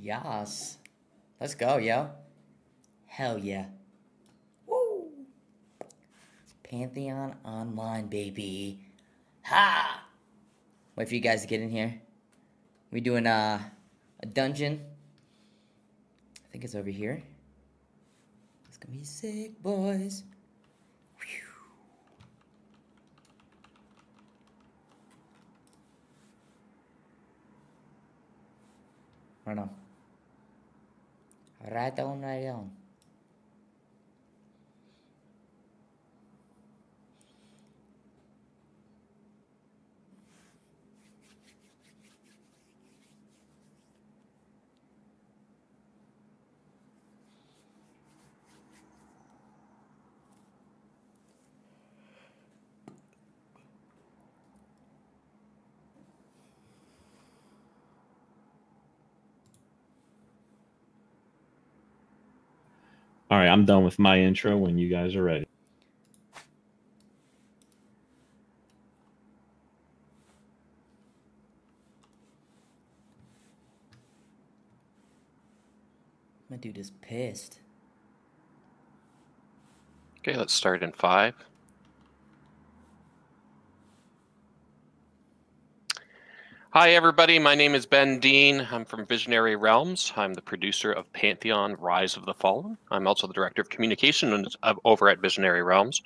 Yas. Let's go, yo. Hell yeah. Woo! It's Pantheon Online, baby. Ha! Wait for you guys to get in here. We doing a dungeon. I think it's over here. It's gonna be sick, boys. Whew. Right on. Right on, right on. All right, I'm done with my intro when you guys are ready. My dude is pissed. Okay, let's start in 5. Hi everybody, my name is Ben Dean. I'm from Visionary Realms. I'm the producer of Pantheon, Rise of the Fallen. I'm also the director of communication over at Visionary Realms.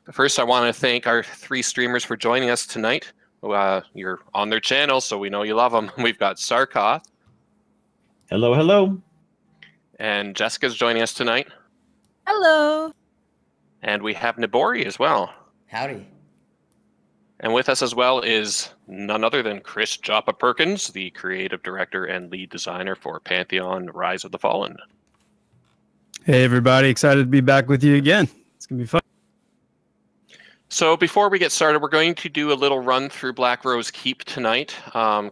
But first, I want to thank our 3 streamers for joining us tonight. You're on their channel, so we know you love them. We've got Sarkoth. Hello, hello. And Jessica's joining us tonight. Hello. And we have Nibori as well. Howdy. And with us as well is none other than Chris Joppa Perkins, the creative director and lead designer for Pantheon, Rise of the Fallen. Hey everybody, excited to be back with you again. It's going to be fun. So before we get started, we're going to do a little run through Black Rose Keep tonight.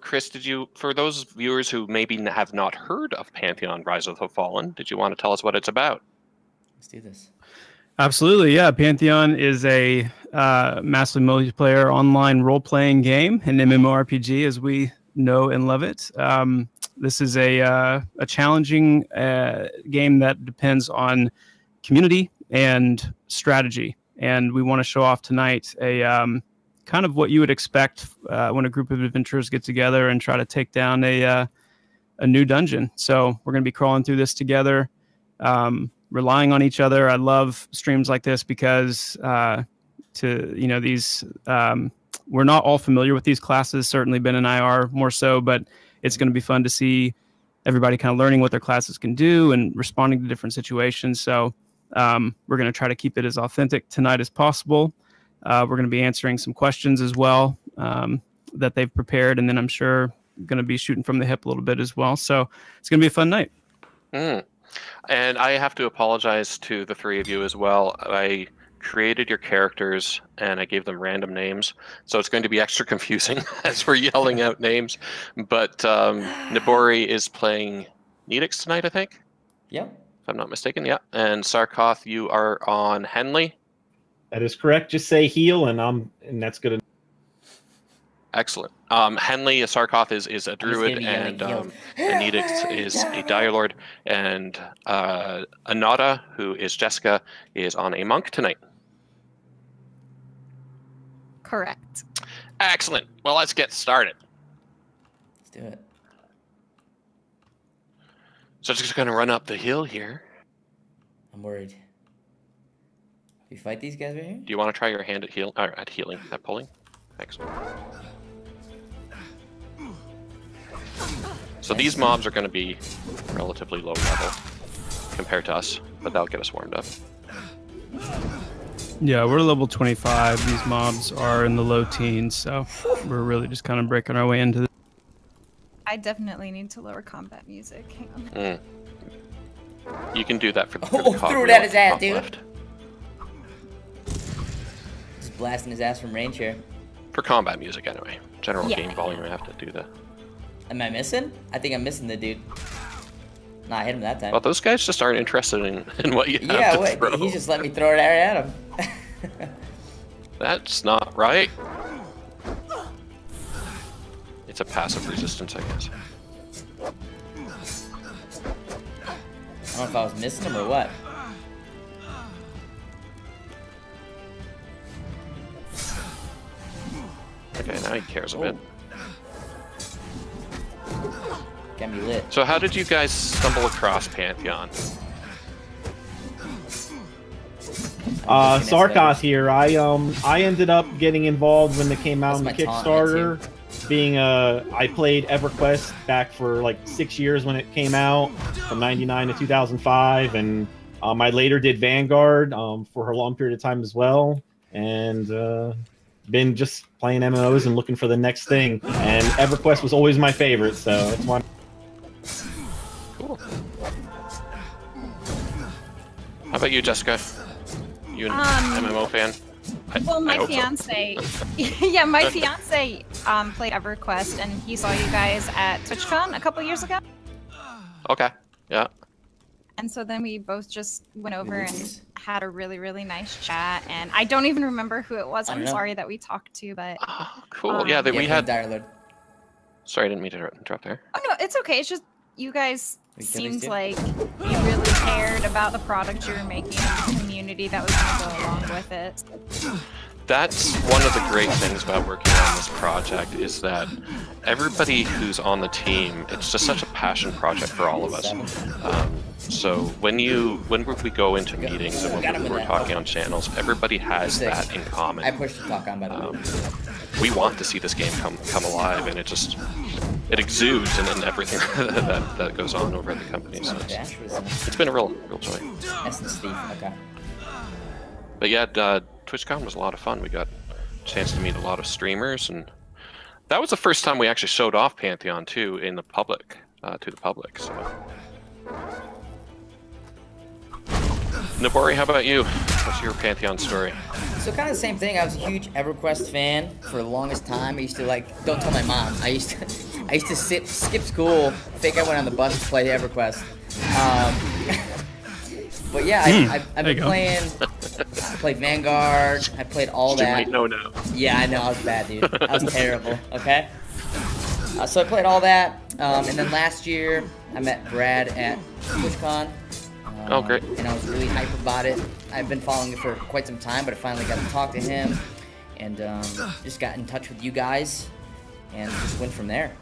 Chris, for those viewers who maybe have not heard of Pantheon, Rise of the Fallen, did you want to tell us what it's about? Let's do this. Absolutely, yeah. Pantheon is a massively multiplayer online role-playing game, an MMORPG as we know and love it. This is a challenging game that depends on community and strategy. And we want to show off tonight a kind of what you would expect when a group of adventurers get together and try to take down a new dungeon. So we're going to be crawling through this together, relying on each other. I love streams like this because these we're not all familiar with these classes. Certainly Ben and I are more so, but it's going to be fun to see everybody kind of learning what their classes can do and responding to different situations. So we're going to try to keep it as authentic tonight as possible. We're going to be answering some questions as well that they've prepared, and then I'm sure going to be shooting from the hip a little bit as well. So it's going to be a fun night. And I have to apologize to the 3 of you as well. I created your characters and I gave them random names, so it's going to be extra confusing as we're yelling out names. But Nibori is playing Nedix tonight, I think. Yep. If I'm not mistaken, yeah. And Sarkoth, you are on Henley. That is correct. Just say heal, and that's good. Excellent. Henley, Sarkoth is a druid, and Anedix is a dire lord, and Anada, who is Jessica, is on a monk tonight. Correct. Excellent. Well, let's get started. Let's do it. So just going to run up the hill here. I'm worried. We fight these guys right here? Do you want to try your hand at healing, at pulling? Excellent. So these mobs are going to be relatively low level compared to us, but that'll get us warmed up. Yeah, we're level 25. These mobs are in the low teens, so we're really just kind of breaking our way into this. I definitely need to lower combat music. Hang on. You can do that for the threw it at his ass, dude. Left. Just blasting his ass from range here. For combat music, anyway. General Yeah. game volume, I have to do that. Am I missing? I think I'm missing the dude. Nah, I hit him that time. Well, those guys just aren't interested in what you have Yeah, to wait, throw. he just let me throw it at him. That's not right. It's a passive resistance, I guess. know if I was missing him or what. Okay, now he cares a bit. Got me lit. So how did you guys stumble across Pantheon? Sarkos here. I ended up getting involved when they came out on the That's my taunt, Kickstarter. I played EverQuest back for like 6 years when it came out, from '99 to 2005, and I later did Vanguard for a long period of time as well, and been just playing MMOs and looking for the next thing. And EverQuest was always my favorite, so that's why. Cool. How about you, Jessica? You an MMO fan? Well, my I hope so. fiance, yeah, my fiance played EverQuest, and he saw you guys at TwitchCon a couple years ago. Okay. Yeah. And so then we both just went over and had a really, really nice chat. And I don't even remember who it was. I don't I'm know. sorry that we talked to, but Oh, cool. Yeah, we Yeah, had. Dire Lord. Sorry, I didn't mean to interrupt there. oh no, it's okay. It's just you guys We seemed do. like you really cared about the product you were making and the community that was going to go along with it. That's one of the great things about working on this project is that everybody who's on the team, it's just such a passion project for all of us. So when we go into meetings and when we're talking on channels, everybody has that in common. I pushed the talk on by the way. We want to see this game come alive, and it exudes in everything that goes on over at the company. So Dash was it's been a real joy. Essence Thief. Okay. But yeah, TwitchCon was a lot of fun. We got a chance to meet a lot of streamers, and that was the first time we actually showed off Pantheon too in the public, to the public. So, Nibori, how about you? What's your Pantheon story? So kind of the same thing. I was a huge EverQuest fan for the longest time. I used to don't tell my mom. I used to skip school, fake I went on the bus to play EverQuest. But yeah, I've been playing. I played Vanguard. I played all that. You might know now. Yeah, I know I was bad, dude. I was terrible. Okay. So I played all that, and then last year I met Brad at TwitchCon. Oh, great. And I was really hype about it. I've been following it for quite some time, but I finally got to talk to him, and just got in touch with you guys, and just went from there.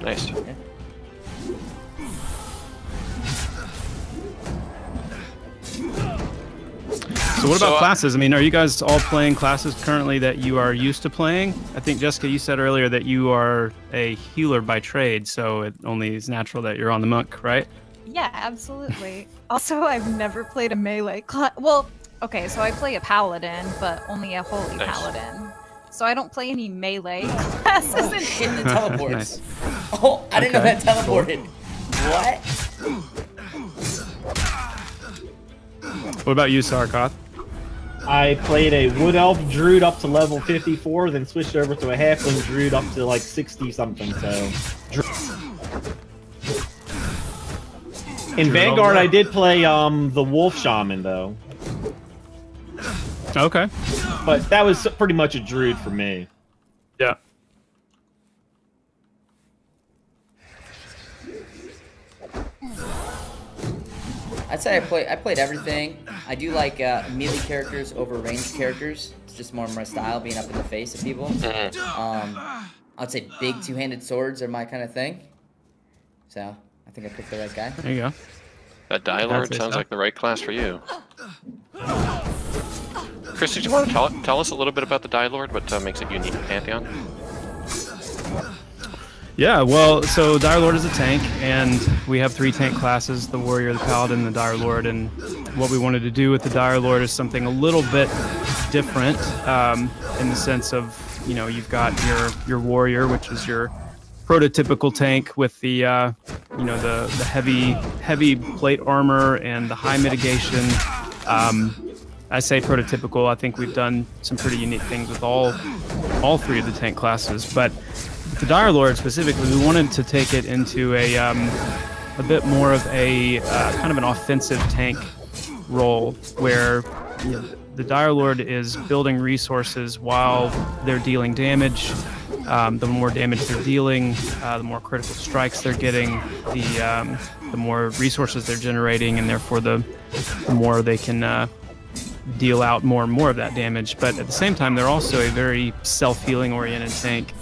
Nice. Yeah. So what about classes? I mean, are you guys all playing classes currently that you are used to playing? I think, Jessica, you said earlier that you are a healer by trade, so it only is natural that you're on the monk, right? Yeah, absolutely. Also, I've never played a melee class. Well, okay, so I play a paladin, but only a holy paladin. So I don't play any melee classes. In the teleports. Nice. Oh, I didn't know that teleported. What? What about you, Sarkoth? I played a Wood Elf Druid up to level 54, then switched over to a Halfling Druid up to like 60 something. So, in Vanguard, I did play the Wolf Shaman though, Okay. but that was pretty much a Druid for me. Yeah. I'd say I played everything. I do like melee characters over ranged characters. It's just more my style, being up in the face of people. I'd say big two-handed swords are my kind of thing. So I think I picked the right guy. There you go. That Dialord sounds like the right class for you. Chris, did you want to tell us a little bit about the Dialord? What makes it unique to Pantheon? Yeah, well, so Dire Lord is a tank, and we have 3 tank classes, the Warrior, the Paladin, and the Dire Lord, and what we wanted to do with the Dire Lord is something a little bit different, in the sense of, you know, you've got your Warrior, which is your prototypical tank with the, you know, the heavy plate armor and the high mitigation. I say prototypical, I think we've done some pretty unique things with all 3 of the tank classes, but the Dire Lord specifically, we wanted to take it into a bit more of a kind of an offensive tank role, where the Dire Lord is building resources while they're dealing damage. the more damage they're dealing, the more critical strikes they're getting, the more resources they're generating, and therefore the more they can deal out more and more of that damage. But at the same time, they're also a very self-healing oriented tank.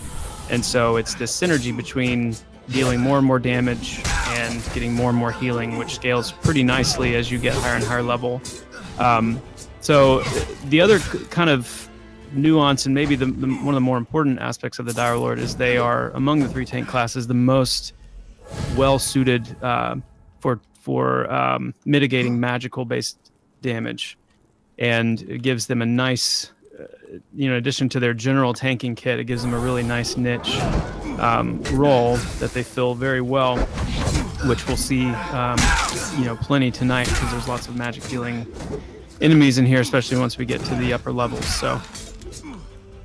And so it's this synergy between dealing more and more damage and getting more and more healing, which scales pretty nicely as you get higher and higher level. So the other kind of nuance, and maybe one of the more important aspects of the Dire Lord, is they are, among the 3 tank classes, the most well-suited for mitigating magical-based damage. And it gives them a nice, in addition to their general tanking kit, it gives them a really nice niche role that they fill very well, which we'll see, plenty tonight, because there's lots of magic dealing enemies in here, especially once we get to the upper levels. So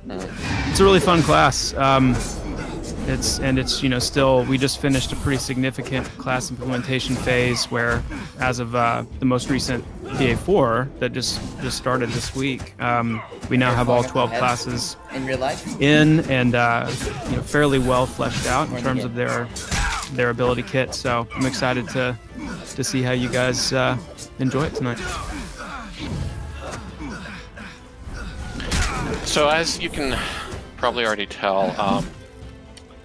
it's a really fun class. It's still, we just finished a pretty significant class implementation phase where, as of the most recent PA4 that just started this week, we now have all 12 classes in real life and fairly well fleshed out in terms of their ability kit. So I'm excited to see how you guys enjoy it tonight. So as you can probably already tell,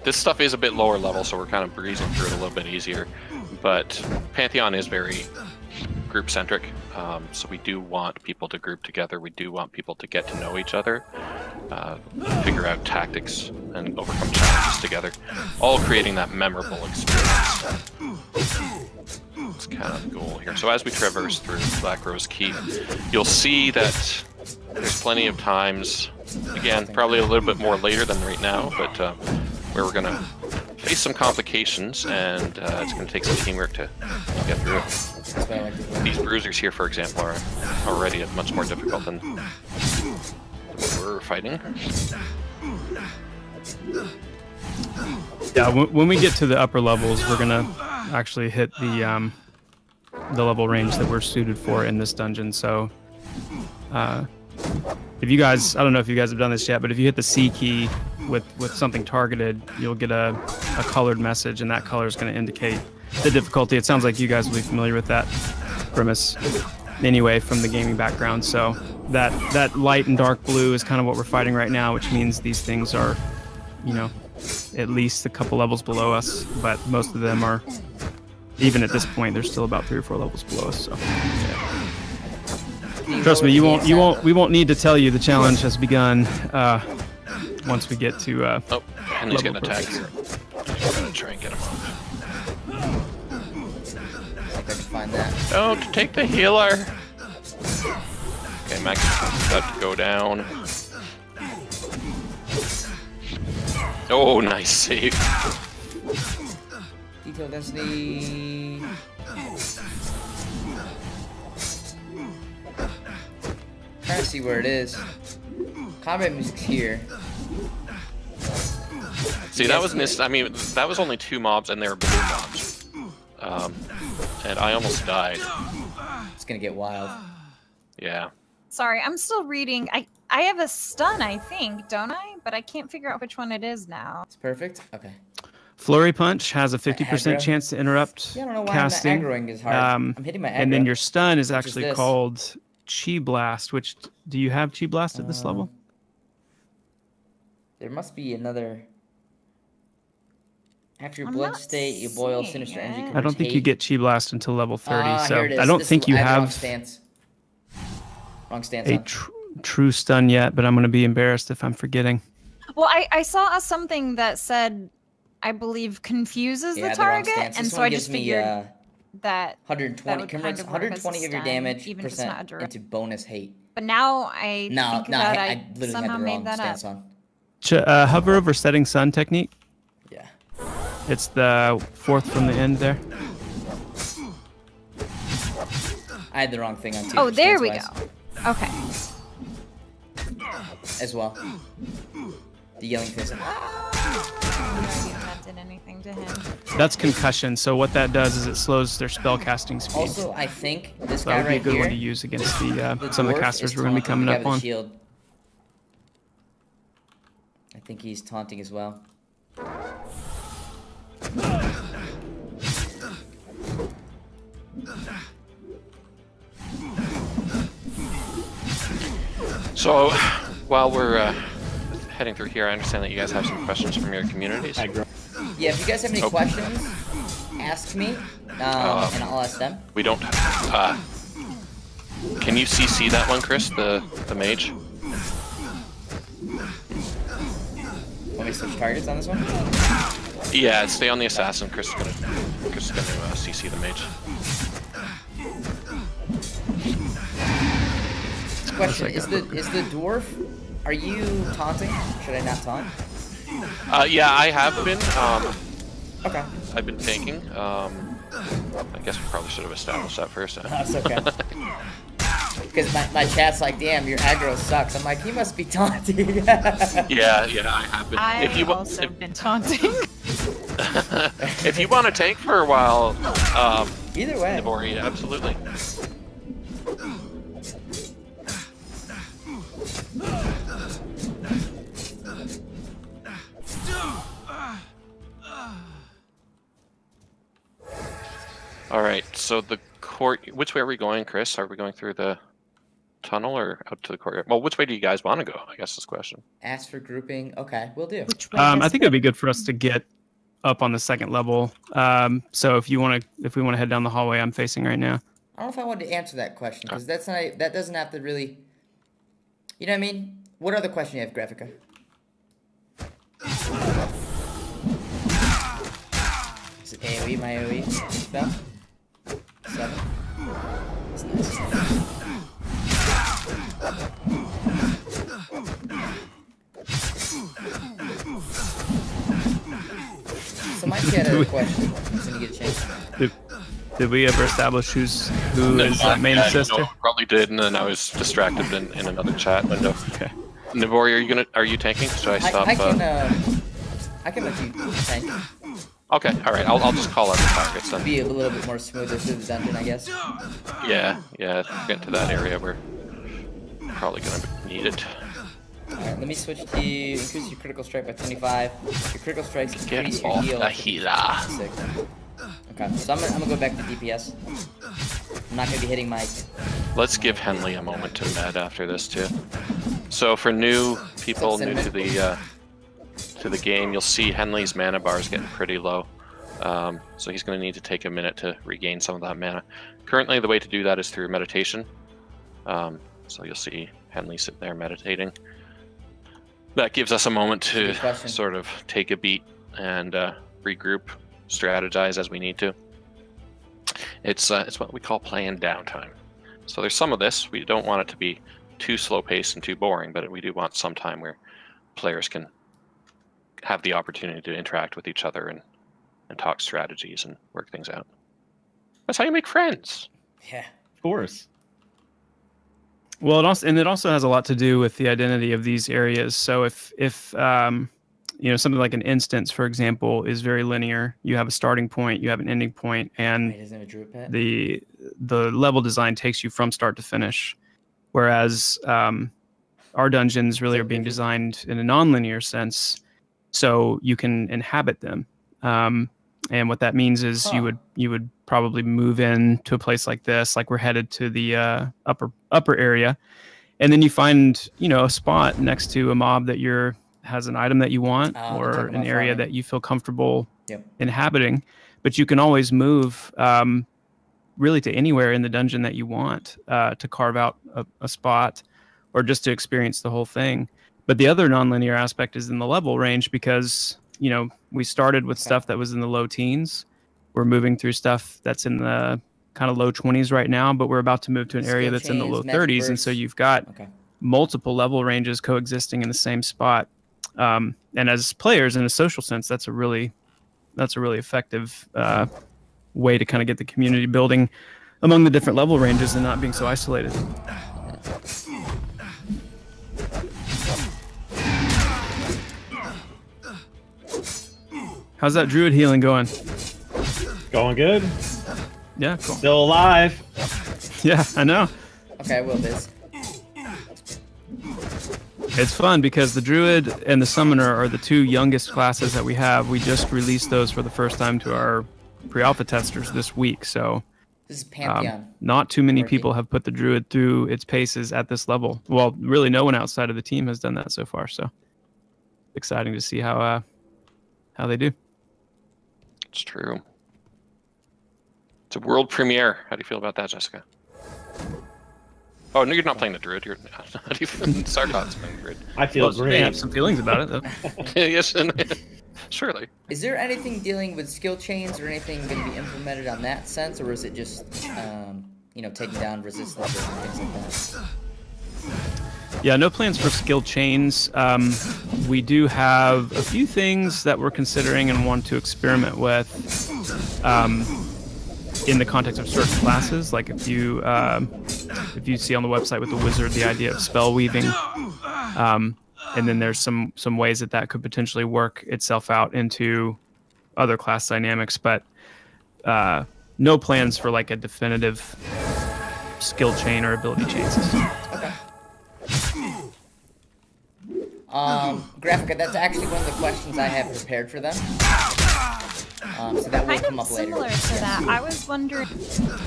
this stuff is a bit lower level, so we're kind of breezing through it a little bit easier. But Pantheon is very group-centric, so we do want people to group together. We do want people to get to know each other, figure out tactics, and overcome challenges together, all creating that memorable experience. That's kind of the goal here. So as we traverse through Black Rose Keep, you'll see that there's plenty of times, again, probably a little bit more later than right now, but where we're going to face some complications, and it's going to take some teamwork to get through it. These bruisers here, for example, are already much more difficult than we're fighting. Yeah, when we get to the upper levels, we're going to actually hit the level range that we're suited for in this dungeon. So if you guys, I don't know if you guys have done this yet, but if you hit the C key with something targeted, you'll get a colored message, and that color is going to indicate the difficulty. It sounds like you guys will be familiar with that premise anyway from the gaming background. So that light and dark blue is kind of what we're fighting right now, which means these things are, at least a couple levels below us, but most of them are, even at this point, they're still about 3 or 4 levels below us. So yeah. Trust me, we won't need to tell you the challenge has begun once we get to oh, and he's getting attacked here. I'm gonna try and get him off. I can find that. Don't take the healer. Okay, Max is about to go down. Oh, nice save. Detail density. Trying to see where it is. Combat music's here. See, that was that was only 2 mobs, and they were blue mobs. And I almost died. It's gonna get wild. Yeah. Sorry, I'm still reading. I have a stun, I think, don't I? But I can't figure out which one it is now. It's perfect. Okay. Flurry Punch has a 50% chance to interrupt Yeah, I don't know why casting. I'm aggroing is hard. I'm hitting my aggro. And then your stun is actually this. called Chi Blast, which, do you have Chi Blast at this level? There must be another. After your I'm blood not state, you boil seeing sinister it. energy. I don't think you get Chi Blast until level 30, so Here it is. I don't This think is- you I the wrong have stance. Wrong stance. a on. true stun yet, but I'm going to be embarrassed if I'm forgetting. Well, I saw something that said, I believe, confuses Yeah, the the wrong target, stance. and This so one I gives just me, figured that. That 120 would converts kind of work as a 120 of your stun, damage even if it's not a percent direct. into bonus hate. But now I No, think no, that I I literally somehow had the made wrong that up. stance on. Hover over Setting Sun technique. Yeah. It's the 4th from the end there. I had the wrong thing on too. Oh, there we go. stance-wise Okay. As well. The yelling fist. No idea if that did anything to him. That's concussion. So what that does is it slows their spell casting speed. Also, I think this So guy that would be a right good here. one to use against the the some of the dwarf casters is we're going to be taunting coming the guy up with on. the shield. I think he's taunting as well. So, while we're heading through here, I understand that you guys have some questions from your communities. Yeah, if you guys have any questions, ask me, and I'll ask them. We don't. Can you CC that one, Chris? The mage. Want me to switch targets on this one? Yeah, stay on the assassin. Chris is gonna CC the mage. Question: Is the dwarf? Are you taunting? Should I not taunt? Yeah, I have been. Okay. I've been tanking. I guess we probably should have established that first. That's okay. Because my chat's like, damn, your aggro sucks. I'm like, he must be taunting. Yeah, I have been. I've also been taunting. If you want to tank for a while, Either way. Nibori, absolutely. All right, so the court. Which way are we going, Chris? Are we going through the tunnel or out to the courtyard? Well, which way do you guys want to go? I guess is the question. Ask for grouping. Okay, we'll do. I think it'd be good for us to get up on the second level. So if we want to head down the hallway I'm facing right now. I don't know if I wanted to answer that question because that doesn't have to really. You know what I mean? What other question you have, Graphica? Is it AoE, my AoE spell? 7. That's nice. So Mike had a question when you get a chance. Did we ever establish who is main assister? No, probably did, and then I was distracted in another chat window. Okay. Nibori, are you tanking? Should I stop? I can let you tank. Okay, all right. I'll just call out the targets then. Be a little bit more smoother through the dungeon, I guess. Yeah. Get to that area. We're probably gonna need it. Alright, let me switch to increase your critical strike by 25. Your critical strikes increase your off heal. the healer. Okay, so I'm gonna go back to DPS. I'm not gonna be hitting my. Let's give Henley a moment to med after this too. So for new people new to the game, you'll see Henley's mana bar is getting pretty low. So he's going to need to take a minute to regain some of that mana. Currently, the way to do that is through meditation. So you'll see Henley sitting there meditating. That gives us a moment to sort of take a beat and regroup, strategize as we need to. It's what we call playing downtime. So there's some of this. We don't want it to be too slow-paced and too boring, but we do want some time where players can have the opportunity to interact with each other and talk strategies and work things out. That's how you make friends. Yeah, of course. Well, it also has a lot to do with the identity of these areas. So if something like an instance, for example, is very linear, you have a starting point, you have an ending point, and the level design takes you from start to finish. Whereas our dungeons really are being designed in a non-linear sense, so you can inhabit them. And what that means is you would probably move in to a place like this, like we're headed to the upper area, and then you find a spot next to a mob that has an item that you want or an area that you feel comfortable inhabiting. But you can always move really to anywhere in the dungeon that you want to carve out a spot or just to experience the whole thing. But the other nonlinear aspect is in the level range because, we started with stuff that was in the low teens. We're moving through stuff that's in the kind of low 20s right now, but we're about to move to an area that's in the low 30s. And so you've got multiple level ranges coexisting in the same spot. And as players in a social sense, that's a really effective way to kind of get the community building among the different level ranges and not being so isolated. How's that Druid Healing going? Going good. Yeah, cool. Still alive. Yeah, I know. Okay, I will, Biz. It's fun because the Druid and the Summoner are the two youngest classes that we have. We just released those for the first time to our pre-alpha testers this week, so This is Pantheon. not too many working. people have put the Druid through its paces at this level. Well, really no one outside of the team has done that so far, so exciting to see how they do. It's true. It's a world premiere. How do you feel about that, Jessica? Oh, no, you're not playing the Druid. You're not even Sarkot's playing the Druid. I feel They great. have some feelings about it, though. Yes, surely. Is there anything dealing with skill chains or anything going to be implemented on that sense, or is it just, taking down resistance or things like that? Yeah, no plans for skill chains. We do have a few things that we're considering and want to experiment with in the context of certain classes. Like if you see on the website with the wizard the idea of spell weaving, and then there's some ways that could potentially work itself out into other class dynamics, but no plans for like a definitive skill chain or ability chain system. Okay. Graphica, that's actually one of the questions I have prepared for them. So that will Kind come of up later. similar to that. I was wondering.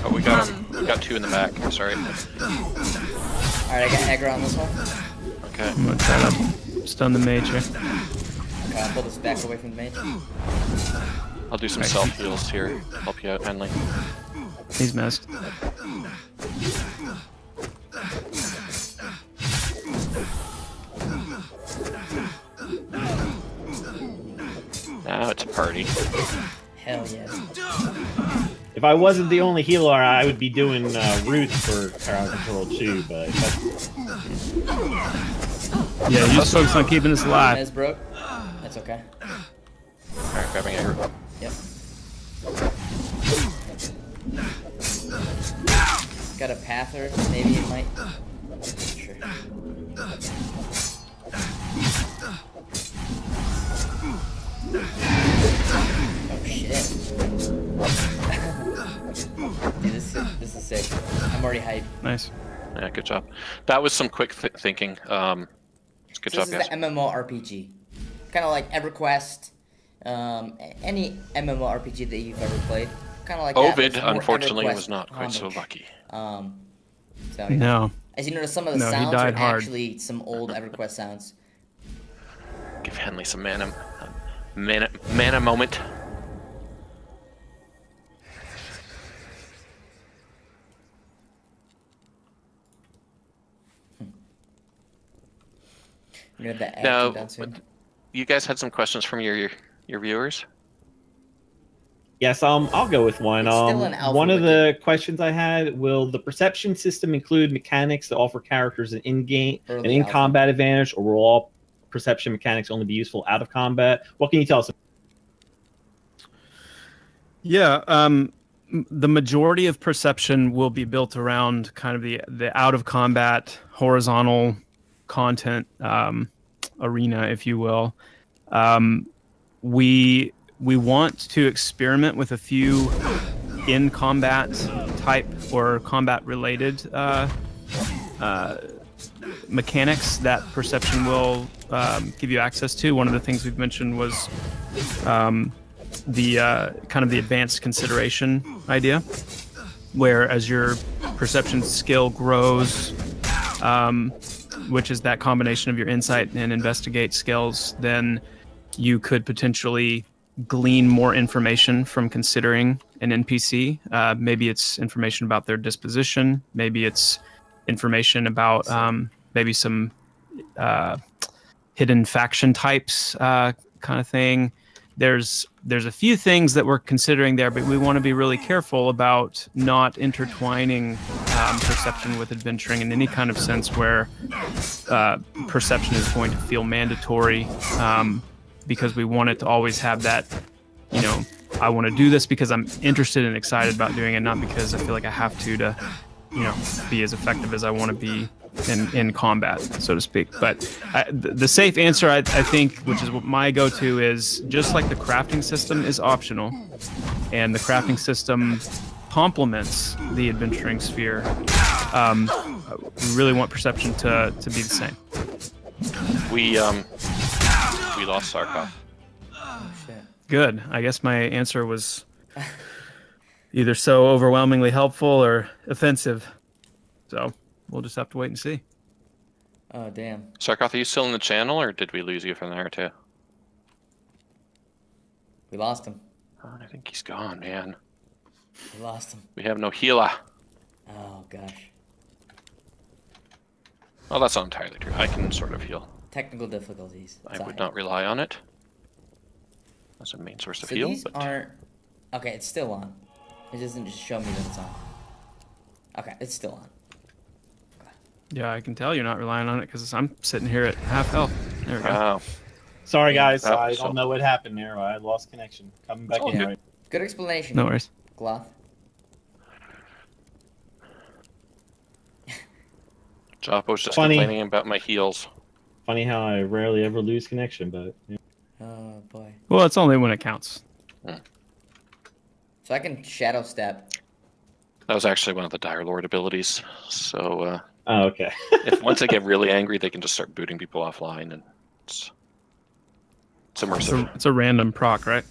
Oh, we got two in the back. Sorry. Alright, I got aggro on this one. Okay. I'm gonna try to stun the mage here. Okay, I'll pull this back away from the mage. I'll do some self heals here. Help you out, Henley. He's missed. Now it's a party. Hell yeah. If I wasn't the only healer, I would be doing Ruth for crowd control too, but that's... Yeah, you just focus on keeping us alive. Mez broke. That's okay. Alright, grabbing aggro. Yep. Got a pather. Maybe it might. Sure. Oh shit. Dude, this is sick. I'm already hyped. Nice. Yeah, good job. That was some quick thinking. Good So job, this is guys. an MMORPG. Kind of like EverQuest. Any MMORPG that you've ever played. Kind of like that, but Ovid, it's more unfortunately, EverQuest was not quite so homage. lucky. So, yeah. No. As you notice, some of the No, he sounds died are hard. actually some old EverQuest sounds. Give Henley some mana moment. You have that Now, acting down soon. you guys had some questions from your viewers. Yes, I'll go with one. It's still an alpha One of wiki. the questions I had: will the perception system include mechanics that offer characters an in-game and Early alpha. in-combat advantage, or will all perception mechanics only be useful out of combat? What can you tell us? Yeah, the majority of perception will be built around kind of the out of combat horizontal content arena, if you will. We want to experiment with a few in combat type or combat related mechanics that perception will give you access to. One of the things we've mentioned was the kind of the advanced consideration idea, where as your perception skill grows, which is that combination of your insight and investigate skills, then you could potentially glean more information from considering an NPC. Maybe it's information about their disposition. Maybe it's information about maybe some hidden faction types kind of thing. There's a few things that we're considering there, but we want to be really careful about not intertwining perception with adventuring in any kind of sense where perception is going to feel mandatory, because we want it to always have that, I want to do this because I'm interested and excited about doing it, not because I feel like I have to be as effective as I want to be in combat, so to speak. But the safe answer, I think, which is what my go-to is, just like the crafting system is optional, and the crafting system complements the adventuring sphere, we really want perception to be the same. We lost Sarkov. Oh, shit. Good. I guess my answer was either so overwhelmingly helpful or offensive. So we'll just have to wait and see. Oh, damn. Sarkov, are you still in the channel, or did we lose you from there too? We lost him. Oh, I think he's gone, man. We lost him. We have no healer. Oh, gosh. Well, that's not entirely true. I can sort of heal. Technical difficulties. I would not rely on it as a main source of So heal. these But aren't... Okay, it's still on. It doesn't just show me that it's on. Okay, it's still on. Yeah, I can tell you're not relying on it because I'm sitting here at half health. There we go. wow. Sorry, guys. Oh, I so- don't know what happened there. I lost connection. Coming back all in. good. Right. Good explanation. No worries. Gloth. Joppo's just Funny. complaining about my heals. Funny how I rarely ever lose connection, but yeah. Oh, boy. Well, it's only when it counts. So I can shadow step. That was actually one of the Dire Lord abilities. So Oh, okay. if once they get really angry, they can just start booting people offline, and it's immersive. It's a random proc, right?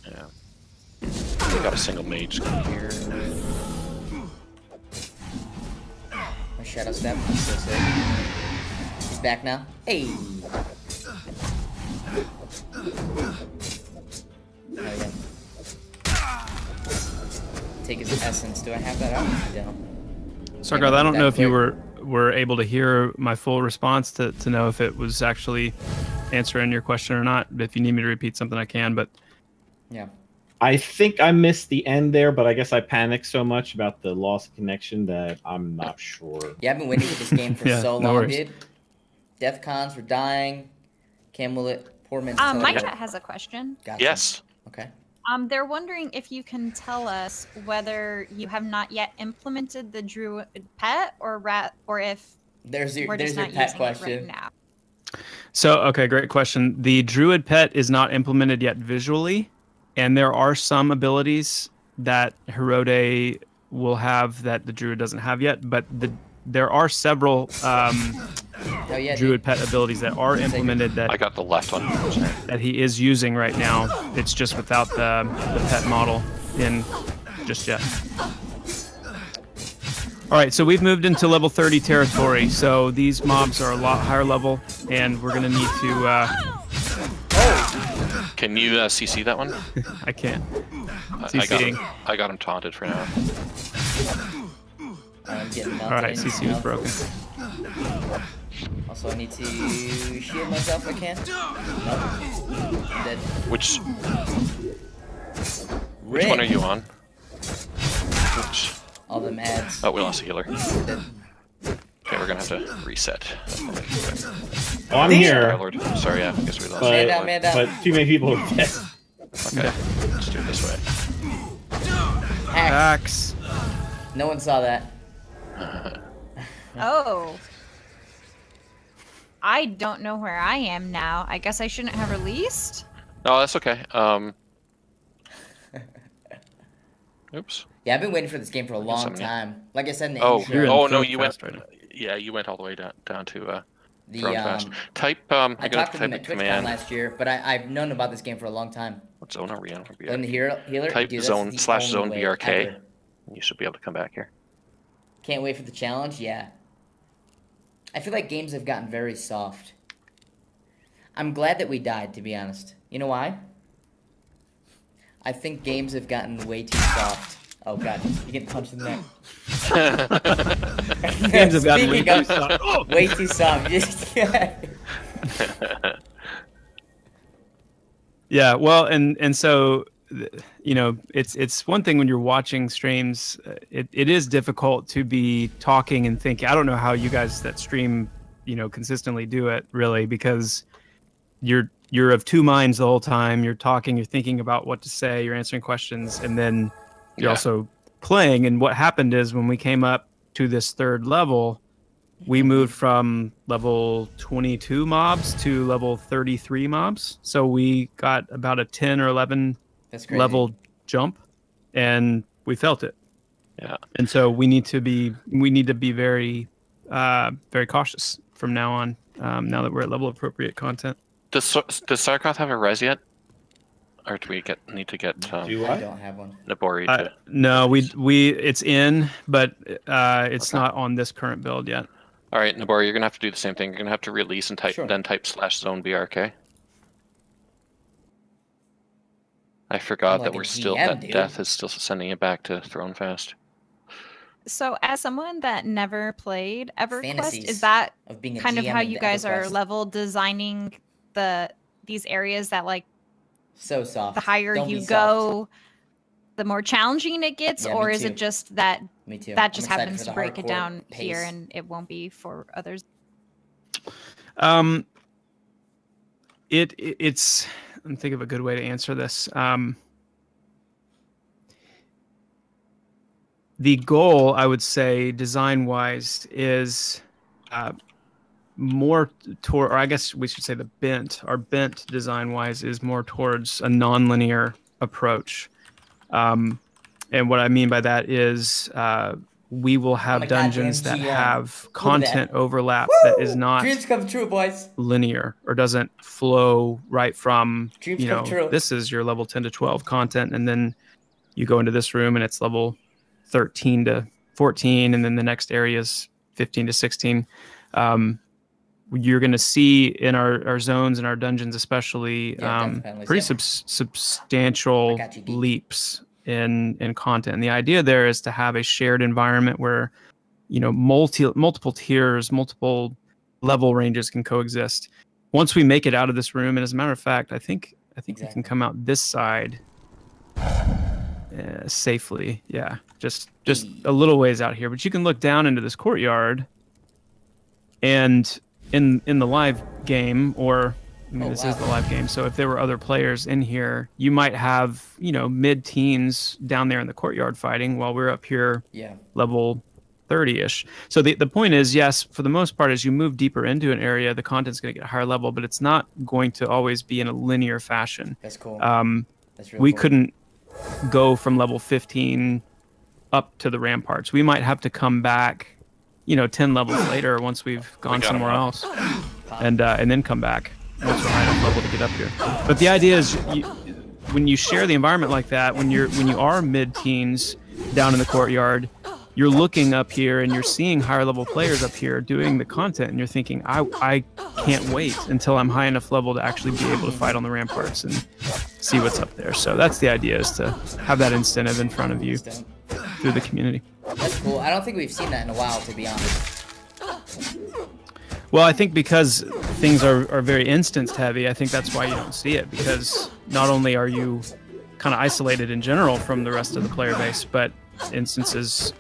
Yeah. We got a single mage here. My shadow step. I'm so sick. He's back now. Hey! Oh, yeah. Take his essence. Do I have that up? I don't. Sarkar, I don't know if you were able to hear my full response to know if it was actually answering your question or not. If you need me to repeat something, I can, but... Yeah. I think I missed the end there, but I guess I panicked so much about the lost connection that I'm not sure. Yeah, I've been waiting for this game for Yeah, so no long, worries. dude. Death cons were dying. Camelot, poor man's My chat has a question. Gotcha. Yes. Okay. They're wondering if you can tell us whether you have not yet implemented the Druid pet, or if There's your we're just not pet using question. it right now. So, okay, great question. The Druid pet is not implemented yet visually, and there are some abilities that Herode will have that the Druid doesn't have yet, but there are several Oh yeah, Druid pet abilities that are implemented I that, got the left one. that he is using right now. It's just without the pet model in just yet. All right, so we've moved into level 30 territory. So these mobs are a lot higher level, and we're gonna need to. Can you CC that one? I can't. I got him taunted for now. I'm getting melted. All right, I need CC was health. broken. Also, I need to shield myself if I can. Nope. I'm dead. Which Rick. one are you on? Which? All them ads. Oh, we lost a healer. We're dead. Okay, we're gonna have to reset. Oh, I'm Damn. here, Lord. Sorry, yeah, I guess we lost. but, Man down, man down. but too many people are dead. Okay, let's do it this way. Hack. Axe. No one saw that. Oh. I don't know where I am now. I guess I shouldn't have released. No, that's okay. Oops. Yeah, I've been waiting for this game for a long I'm here. time. Like I said in the Oh, intro, You're in no, Throne you went. Fest right now. Yeah, you went all the way down to the Throne Fest. Type. I I'm gonna talked to them type at a TwitchCon command. last year, but I've known about this game for a long time. What zone are we in? But in the healer, Type dude, that's zone the / only zone way BRK. ever. You should be able to come back here. Can't wait for the challenge. Yeah. I feel like games have gotten very soft. I'm glad that we died, to be honest. You know why? I think games have gotten way too soft. Oh god, you get punched in the neck. Games have gotten way Speaking too of- soft. Oh! Way too soft. Just Yeah, well, and so, you know, it's one thing when you're watching streams. It is difficult to be talking and thinking. I don't know how you guys that stream, you know, consistently do it really, because you're of two minds the whole time. You're talking, you're thinking about what to say, you're answering questions, and then you're Yeah. also playing. And what happened is when we came up to this third level, we moved from level 22 mobs to level 33 mobs. So we got about a 10 or 11 That's crazy. level jump, and we felt it. Yeah. And so we need to be very very cautious from now on. Now that we're at level appropriate content. Does Sarkoth have a res yet? Or do we need to get Do I I? don't have one. Nibori to... No, we it's in, but it's not on this current build yet. All right, Nibori, you're going to have to do the same thing. You're going to have to release and type Sure. then type /zone BRK. I forgot I'm like that a we're still GM, that dude. Death is still sending it back to Throne Fast. So, as someone that never played EverQuest, Fantasies is that of being a kind of GM how in you guys are EverQuest. level designing these areas that, like, So soft. the higher Don't you be go, the more challenging it gets? Yeah, or me is too. it just that Me too. that I'm just excited happens for to the break it hardcore down pace. here and it won't be for others? It's I'm thinking of a good way to answer this. The goal, I would say, design-wise, is more toward, or I guess we should say the bent. Our bent, design-wise, is more towards a non-linear approach. And what I mean by that is we will have a goddamn dungeons that GM. have Look at content that. overlap that is not Dreams come true, boys. linear or doesn't flow right from, Dreams come true. this is your level 10 to 12 content, and then you go into this room and it's level 13 to 14, and then the next area is 15 to 16. You're going to see in our zones and our dungeons especially death penalties, pretty yeah. substantial I got you, geek. leaps in content. And the idea there is to have a shared environment where multiple tiers, multiple level ranges can coexist. Once we make it out of this room, and as a matter of fact, I think we can come out this side safely. Yeah, just a little ways out here, but you can look down into this courtyard, and in the live game, or this is the live game, so if there were other players in here, you might have mid-teens down there in the courtyard fighting while we're up here level 30-ish. So the point is, yes, for the most part, as you move deeper into an area, the content's going to get higher level, but it's not going to always be in a linear fashion. That's cool. That's We cool. couldn't go from level 15 up to the ramparts. We might have to come back 10 levels later once we've gone somewhere else, and then come back once we're high enough level to get up here. But the idea is, when you share the environment like that, when you are mid-teens down in the courtyard, you're looking up here and you're seeing higher level players up here doing the content, and you're thinking, I can't wait until I'm high enough level to actually be able to fight on the ramparts and see what's up there. So that's the idea, is to have that incentive in front of you through the community. That's cool. I don't think we've seen that in a while, to be honest. Well, I think because things are very instance heavy, I think that's why you don't see it, because not only are you kind of isolated in general from the rest of the player base, but instances,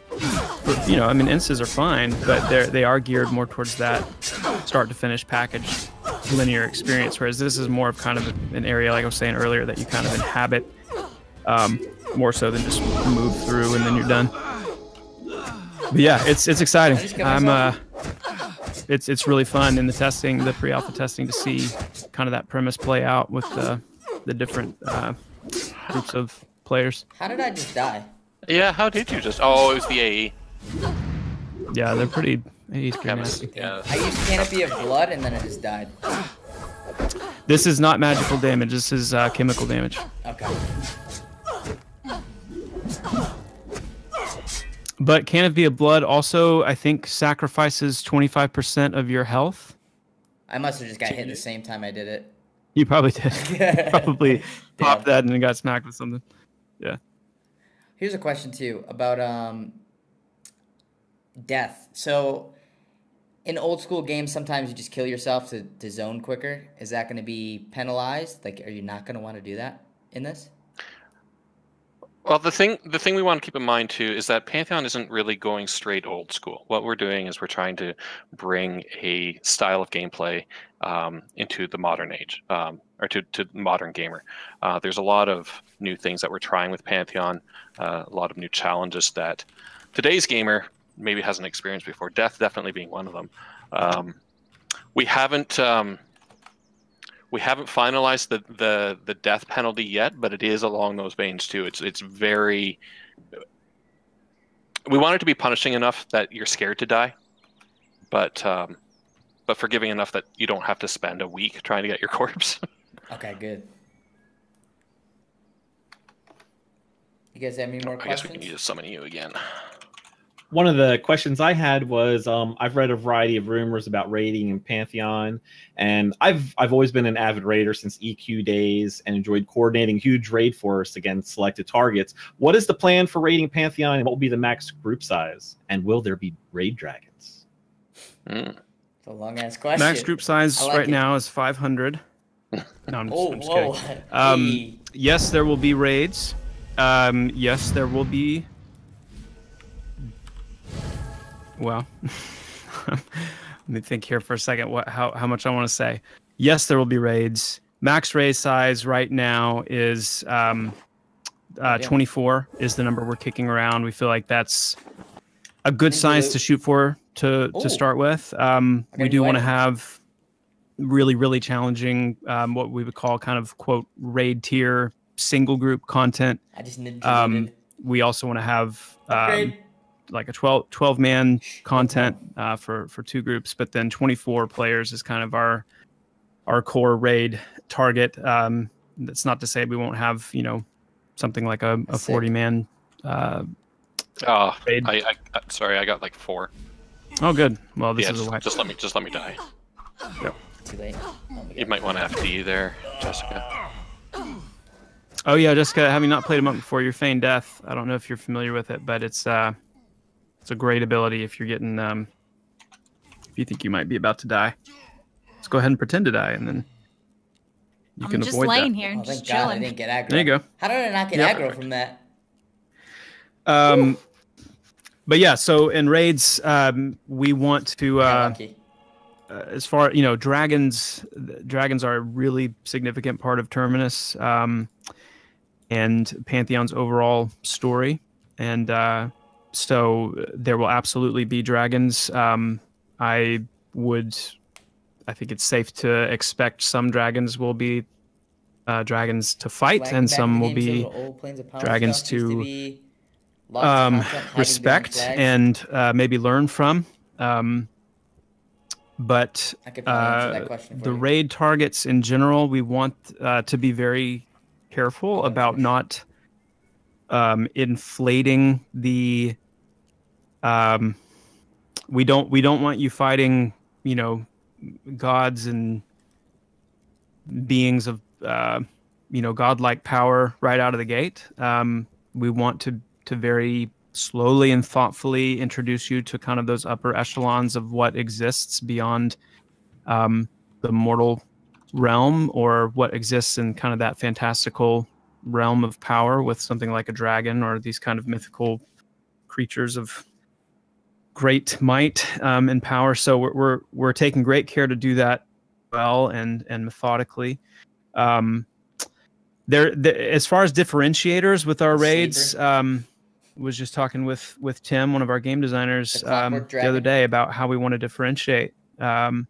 instances are fine, but they are geared more towards that start to finish package linear experience, whereas this is more of kind of an area, like I was saying earlier, that you kind of inhabit more so than just move through and then you're done. But yeah, it's exciting. It's really fun in the pre-alpha testing, to see kind of that premise play out with the different groups of players. How did I just die? Yeah, how did you just... Oh, it was the AE. Yeah, they're pretty nasty. Yeah. I used Canopy of Blood and then I just died. This is not magical damage. This is chemical damage. Okay. But Canopy of Blood also, I think, sacrifices 25% of your health. I must have just got hit at the same time I did it. You probably did. Probably popped that and then got smacked with something. Yeah. Here's a question too about death. So in old school games, sometimes you just kill yourself to zone quicker. Is that going to be penalized? Like, are you not going to want to do that in this? Well, the thing we want to keep in mind too is that Pantheon isn't really going straight old school. What we're doing is we're trying to bring a style of gameplay into the modern age, or to the modern gamer. There's a lot of new things that we're trying with Pantheon, a lot of new challenges that today's gamer maybe hasn't experienced before. Death definitely being one of them. We haven't finalized the death penalty yet, but it is along those veins too. It's very. We want it to be punishing enough that you're scared to die, but but forgiving enough that you don't have to spend a week trying to get your corpse. Okay, good. You guys have any more I guess questions? we can use summon you again. One of the questions I had was, I've read a variety of rumors about raiding in Pantheon, and I've always been an avid raider since EQ days and enjoyed coordinating huge raid force against selected targets. What is the plan for raiding Pantheon, and what will be the max group size? And will there be raid dragons? It's a long-ass question. Max group size I like right it. now is 500. No, I'm just whoa. kidding. Hey. Yes, there will be raids. Yes, there will be. Well, let me think here for a second. How much I want to say? Yes, there will be raids. Max raid size right now is 24 is the number we're kicking around. We feel like that's a good size to shoot for to start with. We do want to have really, really challenging, what we would call kind of quote raid tier single group content. I just need We also want to have upgrade. like a 12 man content for 2 groups, but then 24 players is kind of our core raid target. That's not to say we won't have, you know, something like a 40 man raid. Sorry, I got like 4. Oh, good. Well, this Yeah, is a just let me die. Yep. Too late. Oh my God. You might want to FD there, Jessica. Oh yeah, Jessica, having not played a monk before, your Feign Death. I don't know if you're familiar with it, but it's a great ability if you're getting if you think you might be about to die. Let's go ahead and pretend to die, and then you can just avoid laying that. here, Oh, just thank God I chilling. didn't get aggro. There you go. How did I not get Yep. aggro from that? But yeah, so in raids, we want to Lucky. as far, you know, dragons are a really significant part of Terminus and Pantheon's overall story, and so there will absolutely be dragons. I think it's safe to expect some dragons will be dragons to fight, Flagging and back some in the will game, so be the old Plains of Power dragons stuff used to be lots of content hiding behind respect flags. and maybe learn from. But I could probably answer that question for the you. raid targets in general, we want to be very careful about not inflating the. We don't want you fighting, you know, gods and beings of godlike power right out of the gate. We want to very slowly and thoughtfully introduce you to kind of those upper echelons of what exists beyond the mortal realm, or what exists in kind of that fantastical realm of power with something like a dragon or these kind of mythical creatures of great might and power. So we're taking great care to do that well and methodically. There, as far as differentiators with our raids, was just talking with Tim, one of our game designers, the other day about how we want to differentiate. And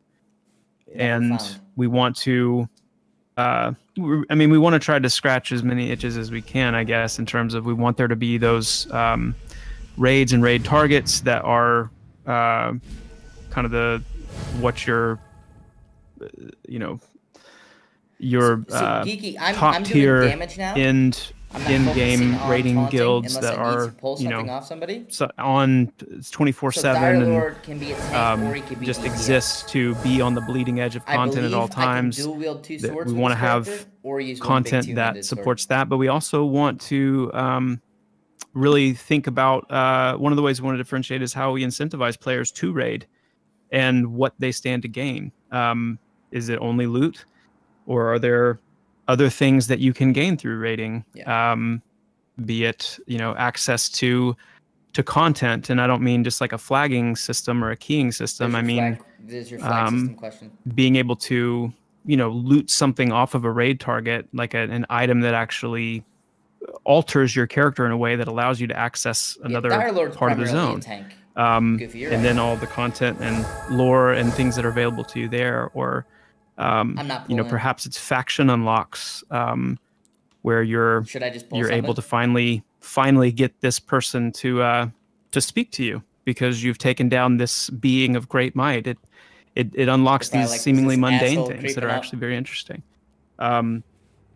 we want to, we want to try to scratch as many itches as we can, I guess, in terms of we want there to be those raids and raid targets that are kind of what your Geeky, top tier in-game raiding guilds that are on 24/7 and just exist to be on the bleeding edge of content at all times. We want to have content that supports that, but we also want to really think about one of the ways we want to differentiate is how we incentivize players to raid and what they stand to gain. Is it only loot, or are there other things that you can gain through raiding? Be it, access to content, and I don't mean just like a flagging system or a keying system. I mean, being able to loot something off of a raid target, like an item that actually alters your character in a way that allows you to access another part of the zone. And then all the content and lore and things that are available to you there, or perhaps it's faction unlocks, where you're able to finally get this person to speak to you because you've taken down this being of great might. it unlocks They're probably these like, "Who's seemingly this mundane asshole things that creeping are up?" actually very interesting.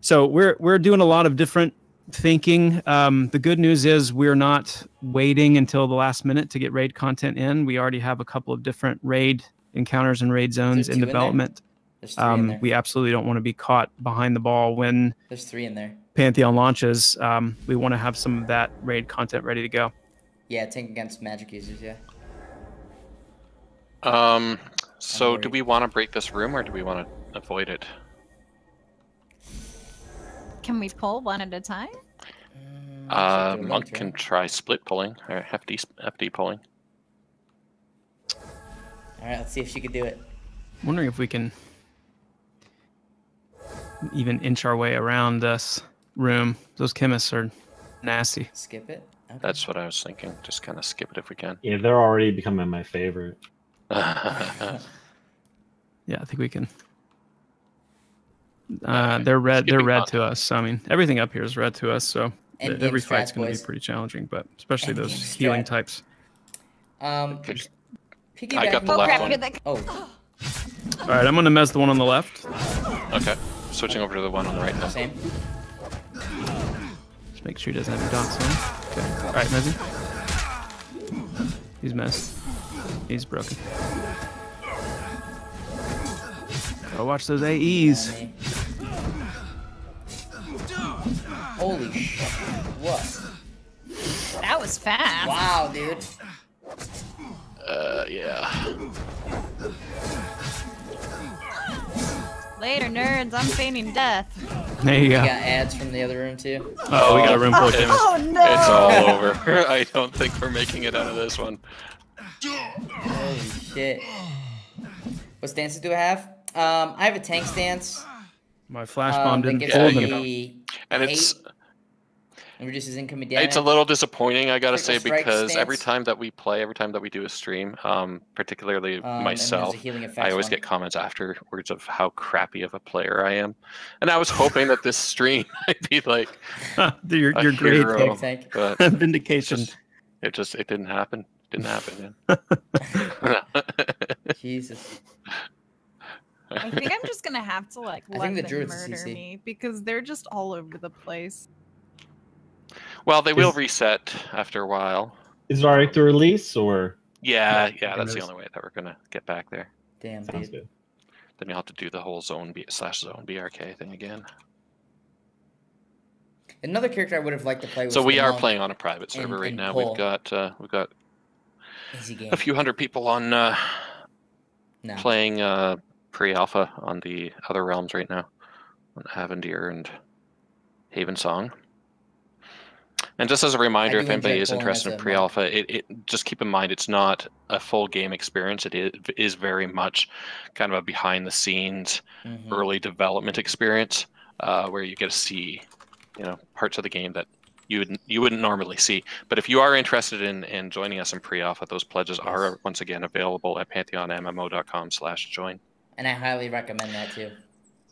So we're doing a lot of different thinking. The good news is we're not waiting until the last minute to get raid content in. We already have a couple of different raid encounters and raid zones in two in there? development. There's 3 in there. We absolutely don't want to be caught behind the ball when There's 3 in there. Pantheon launches. We want to have some of that raid content ready to go. Yeah, tank against magic users. Yeah. So do we want to break this room or do we want to avoid it? Can we pull one at a time? Monk can try split pulling or FD pulling. All right, let's see if she could do it. I'm wondering if we can even inch our way around this room. Those chemists are nasty. Skip it. Okay. That's what I was thinking. Just kind of skip it if we can. Yeah, they're already becoming my favorite. Yeah, I think we can. They're red. They're red to us. So, I mean, everything up here is red to us. So Endgame every strats, fight's going to boys. be pretty challenging, but especially Endgame those strat. healing types. Okay. Piggyback. I got the Oh left crap! one. Here they Oh, All right, I'm going to mess the one on the left. Okay. Switching over to the one on the right now. same. Just make sure he doesn't have any dots on. Okay. All right, Mezzy. He's messed. He's broken. Gotta watch those AEs. Yeah, me. Holy shit! What? That was fast. Wow, dude. Yeah. Later, nerds. I'm feigning death. There you We go. got ads from the other room too. Oh, we got a room full of chemists. Oh no! It's all over. I don't think we're making it out of this one. Holy shit! What stances do I have? I have a tank stance. My flash bomb That didn't gives hold me him. And it's 8 and reduces incoming damage. it's a little disappointing, I gotta say, Critical strike because stance. every time that we play, every time that we do a stream, particularly And there's myself, a healing effects I always one. get comments afterwards of how crappy of a player I am, and I was hoping that this stream might be like You're a great. hero, tank. but Vindication. it didn't happen. Didn't happen, man. Jesus. I think I'm just gonna have to like I let think the them druid's a murder CC. me because they're just all over the place. Well, they will reset after a while. Is it alright to release or? Yeah, Yeah, that's the there's- only way that we're gonna get back there. Damn, Sounds dude. good. Then you'll have to do the whole zone /zone BRK thing again. Another character I would have liked to play was So we the are monk. playing on a private server and- right and now. pull. We've got Easy game. a few hundred people on No. playing pre-alpha on the other realms right now, on Avendir and Havensong. And just as a reminder, I if do anybody enjoy is pulling interested as in a pre-alpha, it just keep in mind it's not a full game experience. It is very much kind of a behind-the-scenes Mhm. early development experience where you get to see, parts of the game that you wouldn't normally see. But if you are interested in joining us in pre-alpha, those pledges are once again available at pantheonmmo.com/join. And I highly recommend that too.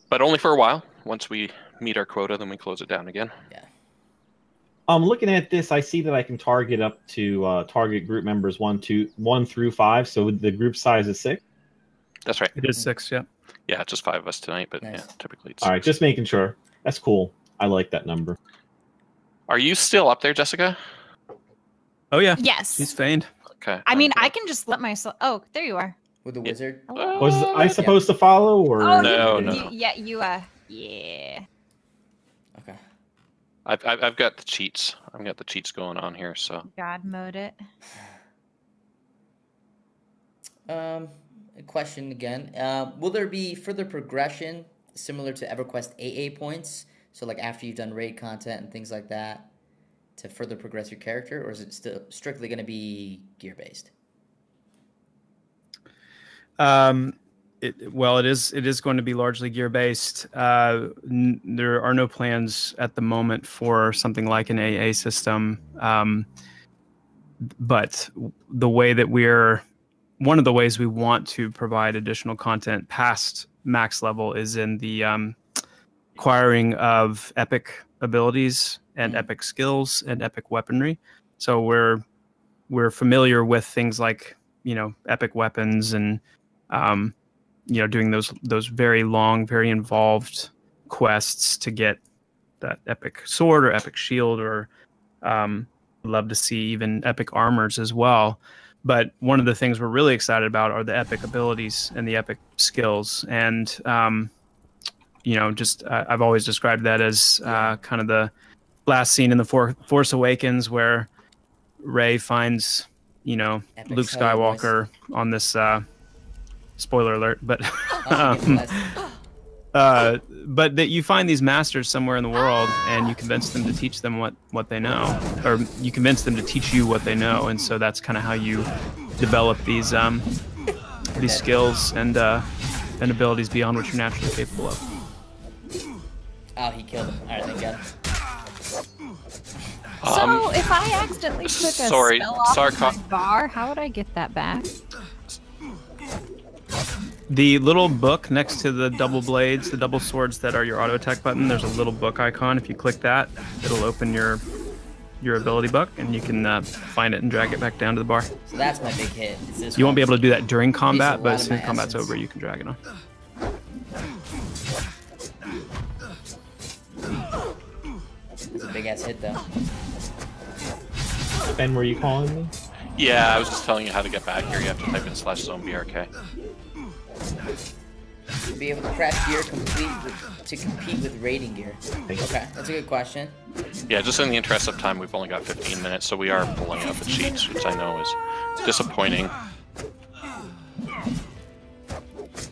But only for a while. Once we meet our quota, then we close it down again. Yeah. Looking at this, I see that I can target up to target group members 1 through 5. So the group size is 6. That's right. It is 6, yeah. Yeah, just 5 of us tonight, but Nice. yeah, typically it's All right, just making sure. That's cool. I like that number. Are you still up there, Jessica? Oh, yeah. Yes. She's feigned. Okay. I mean, I can just let myself. Oh, there you are. With the wizard. Hello. Was I supposed to follow or? Oh, No, no. Yeah, yeah. Okay. I've got the cheats. I've got the cheats going on here, so God mode it. A question again. Will there be further progression similar to EverQuest AA points? So like after you've done raid content and things like that to further progress your character, or is it still strictly going to be gear based? It is going to be largely gear based. There are no plans at the moment for something like an AA system. But one of the ways we want to provide additional content past max level is in the acquiring of epic abilities and epic skills and epic weaponry. So we're familiar with things like, epic weapons and doing those very long, very involved quests to get that epic sword or epic shield, or love to see even epic armors as well. But one of the things we're really excited about are the epic abilities and the epic skills. And, I've always described that as kind of the last scene in the Force Awakens where Rey finds, Epic Luke Skywalker on this, spoiler alert, but, but that you find these masters somewhere in the world and you convince them to teach them what they know, or you convince them to teach you what they know. And so that's kind of how you develop these skills and abilities beyond what you're naturally capable of. Oh, he killed him. All right, thank God. So if I accidentally took a spell off my bar, how would I get that back? The little book next to the double blades, the double swords that are your auto attack button, there's a little book icon. If you click that, it'll open your ability book, and you can find it and drag it back down to the bar. So that's my big hit. You won't be able to do that during combat, but as soon as combat's over, you can drag it on. It's a big ass hit though. Ben, were you calling me? Yeah, I was just telling you how to get back here. You have to type in /zonebrk. To be able to craft gear to compete with raiding gear. Okay, that's a good question. Yeah, just in the interest of time, we've only got 15 minutes, so we are pulling out the cheats, which I know is disappointing.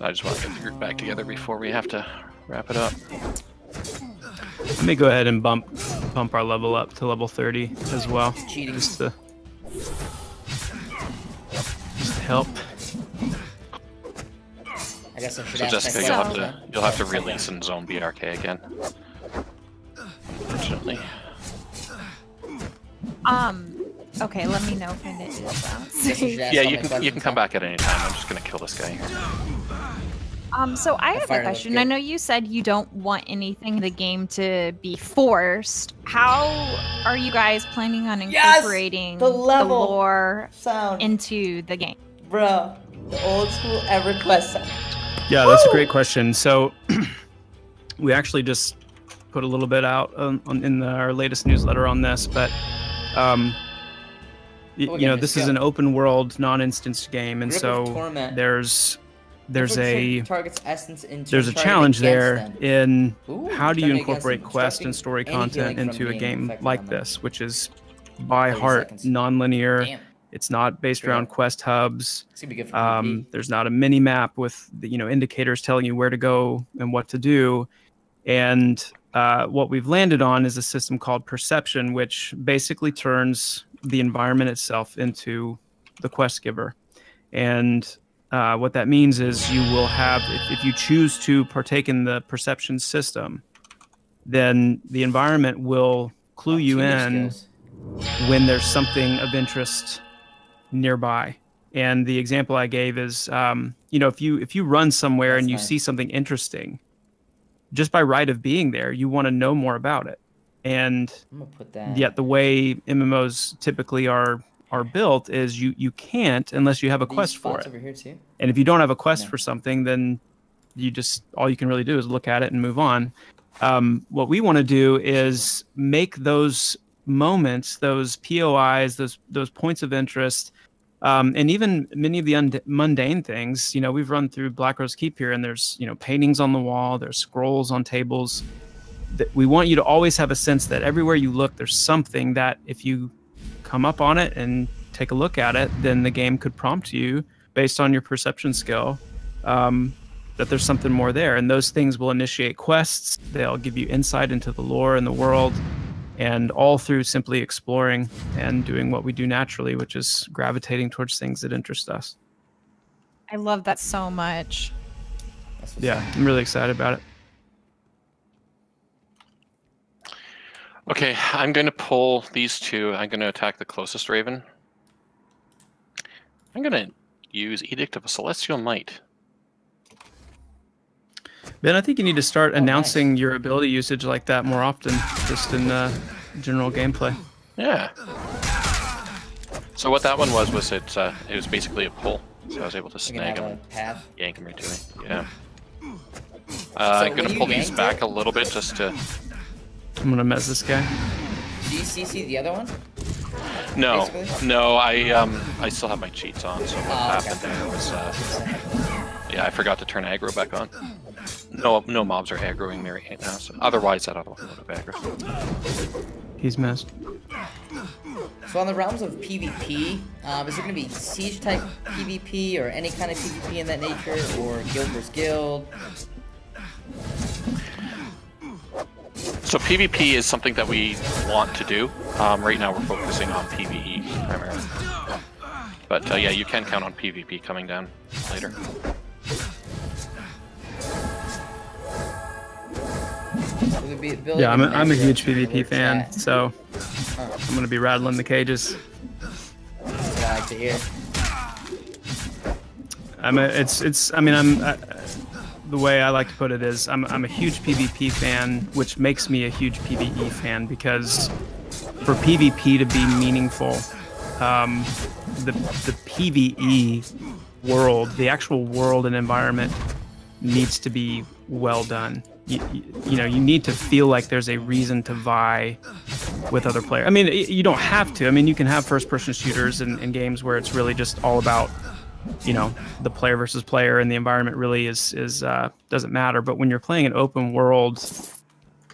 I just want to get the group back together before we have to wrap it up. Let me go ahead and bump our level up to level 30 as well. Cheating. Just to help. I guess I should So ask Jessica, you'll have to release in Zone BRK again. Unfortunately. Okay, let me know if it is. Yeah, you can come back at any time. I'm just gonna kill this guy here. So I have a question. I know you said you don't want anything in the game to be forced. How are you guys planning on incorporating the lore into the game? Bro, the old school EverQuest sound. Yeah, that's a great question. So we actually just put a little bit out in our latest newsletter on this, but this is an open world, non-instanced game, and so there's a challenge there in how do you incorporate quest and story content into a game like this, which is by heart non-linear. It's not based around quest hubs. There's not a mini map with indicators telling you where to go and what to do. And what we've landed on is a system called perception, which basically turns the environment itself into the quest giver. And what that means is you will have, if you choose to partake in the perception system, then the environment will clue you in when there's something of interest nearby. And the example I gave is, if you run somewhere and you see something interesting, just by right of being there, you want to know more about it. And yet the way MMOs typically are built is you can't unless you have a quest for it. Over here too? And if you don't have a quest for something, then all you can really do is look at it and move on. What we want to do is make those moments, those POIs, those points of interest, and even many of the mundane things. We've run through Black Rose Keep here, and there's paintings on the wall, there's scrolls on tables. We want you to always have a sense that everywhere you look, there's something that if you come up on it and take a look at it, then the game could prompt you based on your perception skill that there's something more there. And those things will initiate quests. They'll give you insight into the lore and the world, and all through simply exploring and doing what we do naturally, which is gravitating towards things that interest us. I love that so much. Yeah, I'm really excited about it. Okay, I'm going to pull these two. I'm going to attack the closest Raven. I'm going to use Edict of a Celestial Might. Ben, I think you need to start announcing your ability usage like that more often, just in general gameplay. Yeah. So what that one was it was basically a pull. So I was able to snag him and path. yank him right to me. Yeah. I'm gonna pull these back a little bit just to... I'm gonna mess this guy. Do you CC the other one? No, no, I still have my cheats on, so what happened there was, yeah, I forgot to turn aggro back on. No mobs are aggroing me right now, so otherwise that other one would have aggro. He's missed. So on the realms of PvP, is it going to be siege type PvP or any kind of PvP in that nature, or guild versus guild? So PvP is something that we want to do. Right now we're focusing on PvE primarily. But yeah, you can count on PvP coming down later. Yeah, I'm a huge PvP fan, so I'm going to be rattling the cages. That's what I like to hear. The way I like to put it is I'm a huge PvP fan, which makes me a huge PvE fan, because for PvP to be meaningful, the PvE world, the actual world and environment, needs to be well done. You know, you need to feel like there's a reason to vie with other players. I mean, you don't have to. I mean, you can have first-person shooters in games where it's really just all about, you know, the player versus player, and the environment really doesn't matter. But when you're playing an open world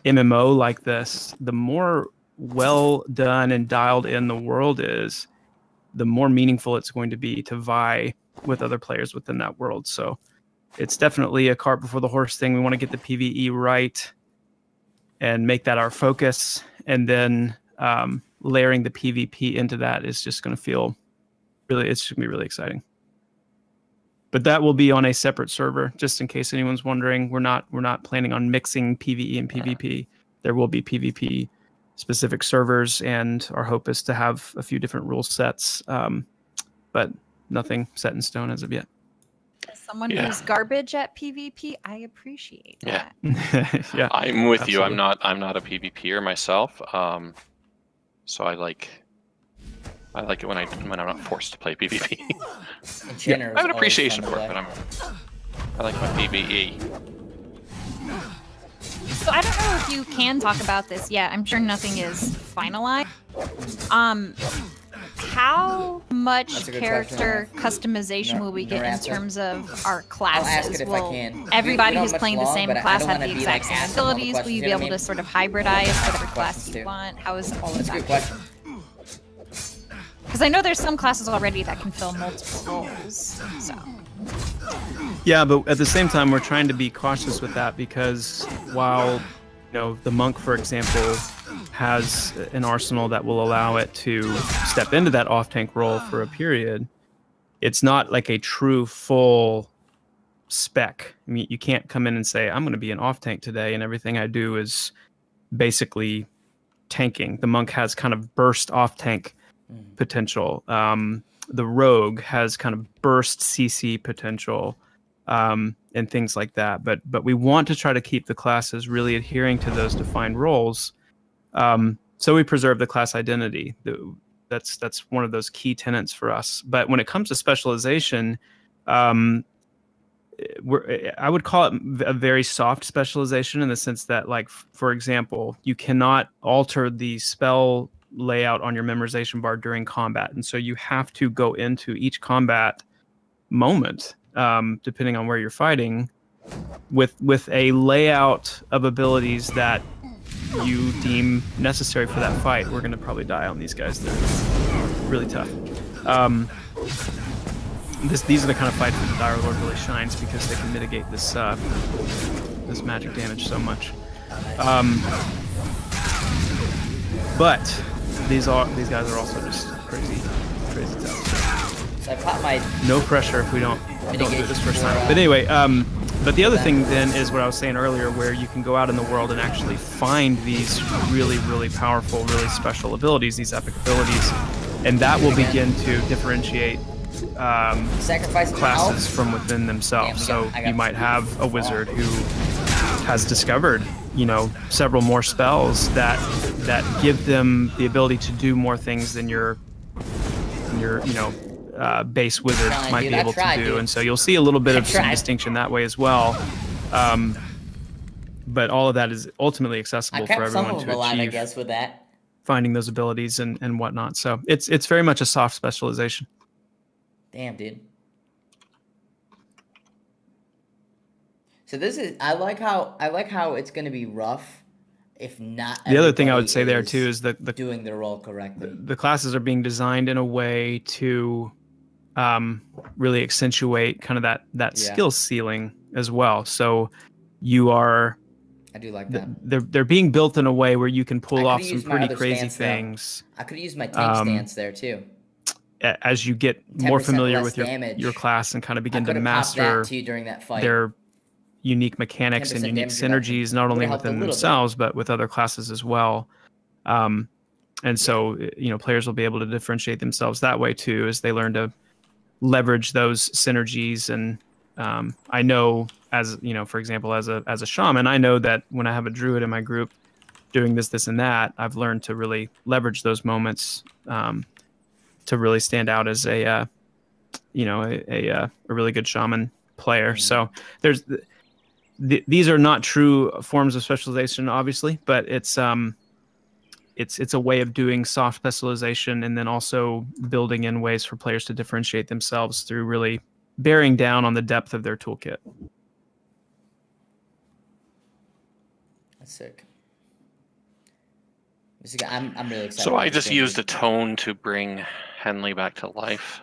MMO like this, the more well done and dialed in the world is, the more meaningful it's going to be to vie with other players within that world. So it's definitely a cart before the horse thing. We want to get the PvE right and make that our focus, and then layering the PvP into that is just going to feel really, it's going to be really exciting. But that will be on a separate server, just in case anyone's wondering. We're not planning on mixing PvE and PvP. There will be PvP specific servers, and our hope is to have a few different rule sets, but nothing set in stone as of yet. Someone who's garbage at PvP, I appreciate that. Yeah, I'm with you. I'm not a PvPer myself. So I like it when I'm not forced to play PvP. I have an appreciation for it, but I like my PvE. So I don't know if you can talk about this yet. I'm sure nothing is finalized. How much character customization will we get in terms of our classes? Will everybody who's playing the same class have the exact same abilities? Will you be able to sort of hybridize whatever class you want? How is all of that? Because I know there's some classes already that can fill multiple roles. So. Yeah, but at the same time, we're trying to be cautious with that, because while, you know, the monk, for example, has an arsenal that will allow it to step into that off-tank role for a period, it's not like a true full spec. I mean, you can't come in and say, I'm going to be an off-tank today, and everything I do is basically tanking. The monk has kind of burst off-tank potential. The rogue has kind of burst CC potential, and things like that. But we want to try to keep the classes really adhering to those defined roles. So we preserve the class identity. That's one of those key tenets for us. But when it comes to specialization, I would call it a very soft specialization, in the sense that, like, for example, you cannot alter the spell layout on your memorization bar during combat, and so you have to go into each combat moment, depending on where you're fighting, with a layout of abilities that you deem necessary for that fight. We're going to probably die on these guys. They're really tough. These are the kind of fights where the Dire Lord really shines, because they can mitigate this this magic damage so much. But these guys are also just crazy tough. So I caught my no pressure if we don't do this first time. But anyway, but the other thing then is what I was saying earlier, where you can go out in the world and actually find these really, really powerful, really special abilities, these epic abilities, and that will begin to differentiate classes from within themselves. So you might have a wizard who has discovered, you know, several more spells that give them the ability to do more things than your you know, base wizard might be able to do. And so you'll see a little bit of some distinction that way as well. But all of that is ultimately accessible for everyone to achieve. I guess, with that. Finding those abilities and whatnot. So it's very much a soft specialization. Damn, dude. So this is I like how it's going to be rough, if not. The other thing I would say there too is that doing their role correctly. The classes are being designed in a way to really accentuate kind of that skill ceiling as well. So you are. I do like that. They're being built in a way where you can pull off some pretty crazy things. I could use my tank stance there too. As you get more familiar with your class and kind of begin to master during that fight. Their unique mechanics and unique synergies, not only within themselves, but with other classes as well. And so, players will be able to differentiate themselves that way too, as they learn to leverage those synergies. And I know, as for example, as a shaman, I know that when I have a druid in my group doing this and that, I've learned to really leverage those moments to really stand out as a really good shaman player. So these are not true forms of specialization, obviously, but it's a way of doing soft specialization, and then also building in ways for players to differentiate themselves through really bearing down on the depth of their toolkit. That's sick. I'm really excited. So I just used a tone to bring Henley back to life.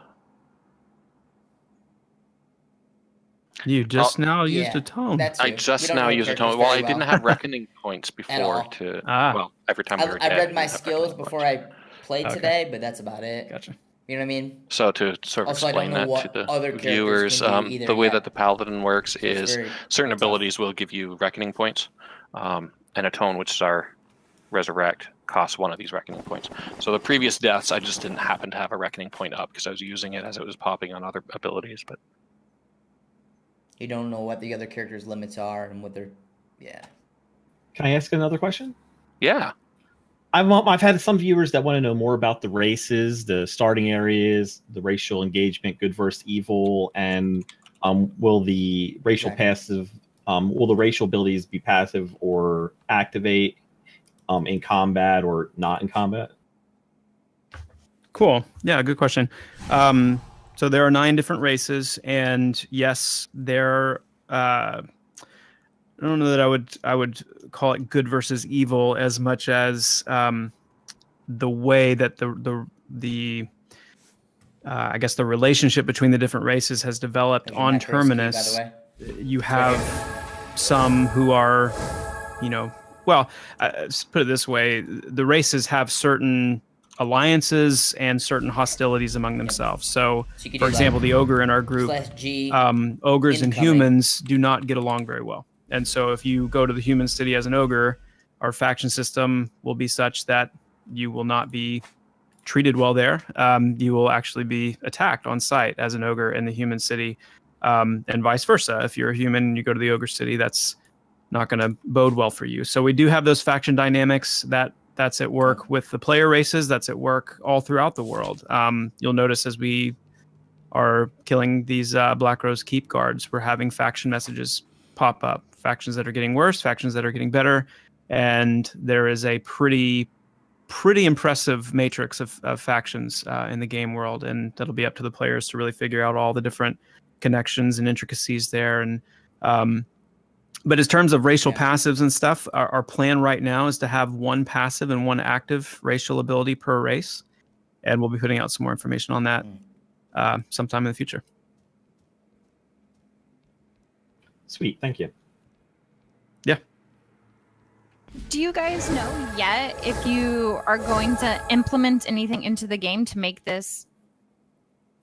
You just now used a tone. I just now used a tone. Well, I didn't have reckoning points before to. Well, every time we were dead, I read my skills before I played today, but that's about it. Gotcha. You know what I mean? So to sort of explain that to the viewers, the way that the Paladin works is certain abilities will give you reckoning points, and a tone, which is our Resurrect, costs one of these reckoning points. So the previous deaths, I just didn't happen to have a reckoning point up because I was using it as it was popping on other abilities. But you don't know what the other characters' limits are and what they're... Yeah. Can I ask another question? Yeah. I've had some viewers that want to know more about the races, the starting areas, the racial engagement, good versus evil, and will the racial passive, will the racial abilities be passive or activate in combat or not in combat? Cool. Yeah, good question. So there are 9 different races, and yes, they're I don't know that I would call it good versus evil as much as the way that the I guess the relationship between the different races has developed on Terminus. You have some who are, well, let's put it this way: the races have certain alliances and certain hostilities among themselves. So for example, the ogre in our group, ogres and humans do not get along very well. And so if you go to the human city as an ogre, our faction system will be such that you will not be treated well there. You will actually be attacked on sight as an ogre in the human city, and vice versa. If you're a human and you go to the ogre city, that's not going to bode well for you. So we do have those faction dynamics that's at work with the player races. That's at work all throughout the world. You'll notice as we are killing these Black Rose Keep guards, we're having faction messages pop up. Factions that are getting worse, factions that are getting better, and there is a pretty impressive matrix of factions in the game world, and that'll be up to the players to really figure out all the different connections and intricacies there. And but in terms of racial passives and stuff, our plan right now is to have 1 passive and 1 active racial ability per race, and we'll be putting out some more information on that sometime in the future. Sweet, thank you. Yeah. Do you guys know yet if you are going to implement anything into the game to make this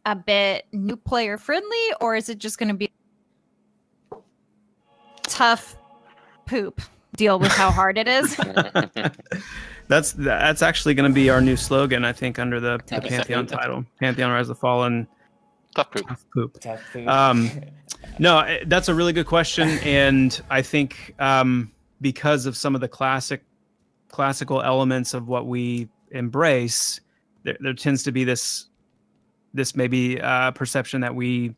a bit new player friendly, or is it just going to be tough poop deal with how hard it is? That's actually going to be our new slogan, I think, under the Pantheon title. Pantheon Rise of the Fallen. Tough poop. Tough poop. Tough poop. No, that's a really good question, and I think because of some of the classical elements of what we embrace, there tends to be this this may be a perception that we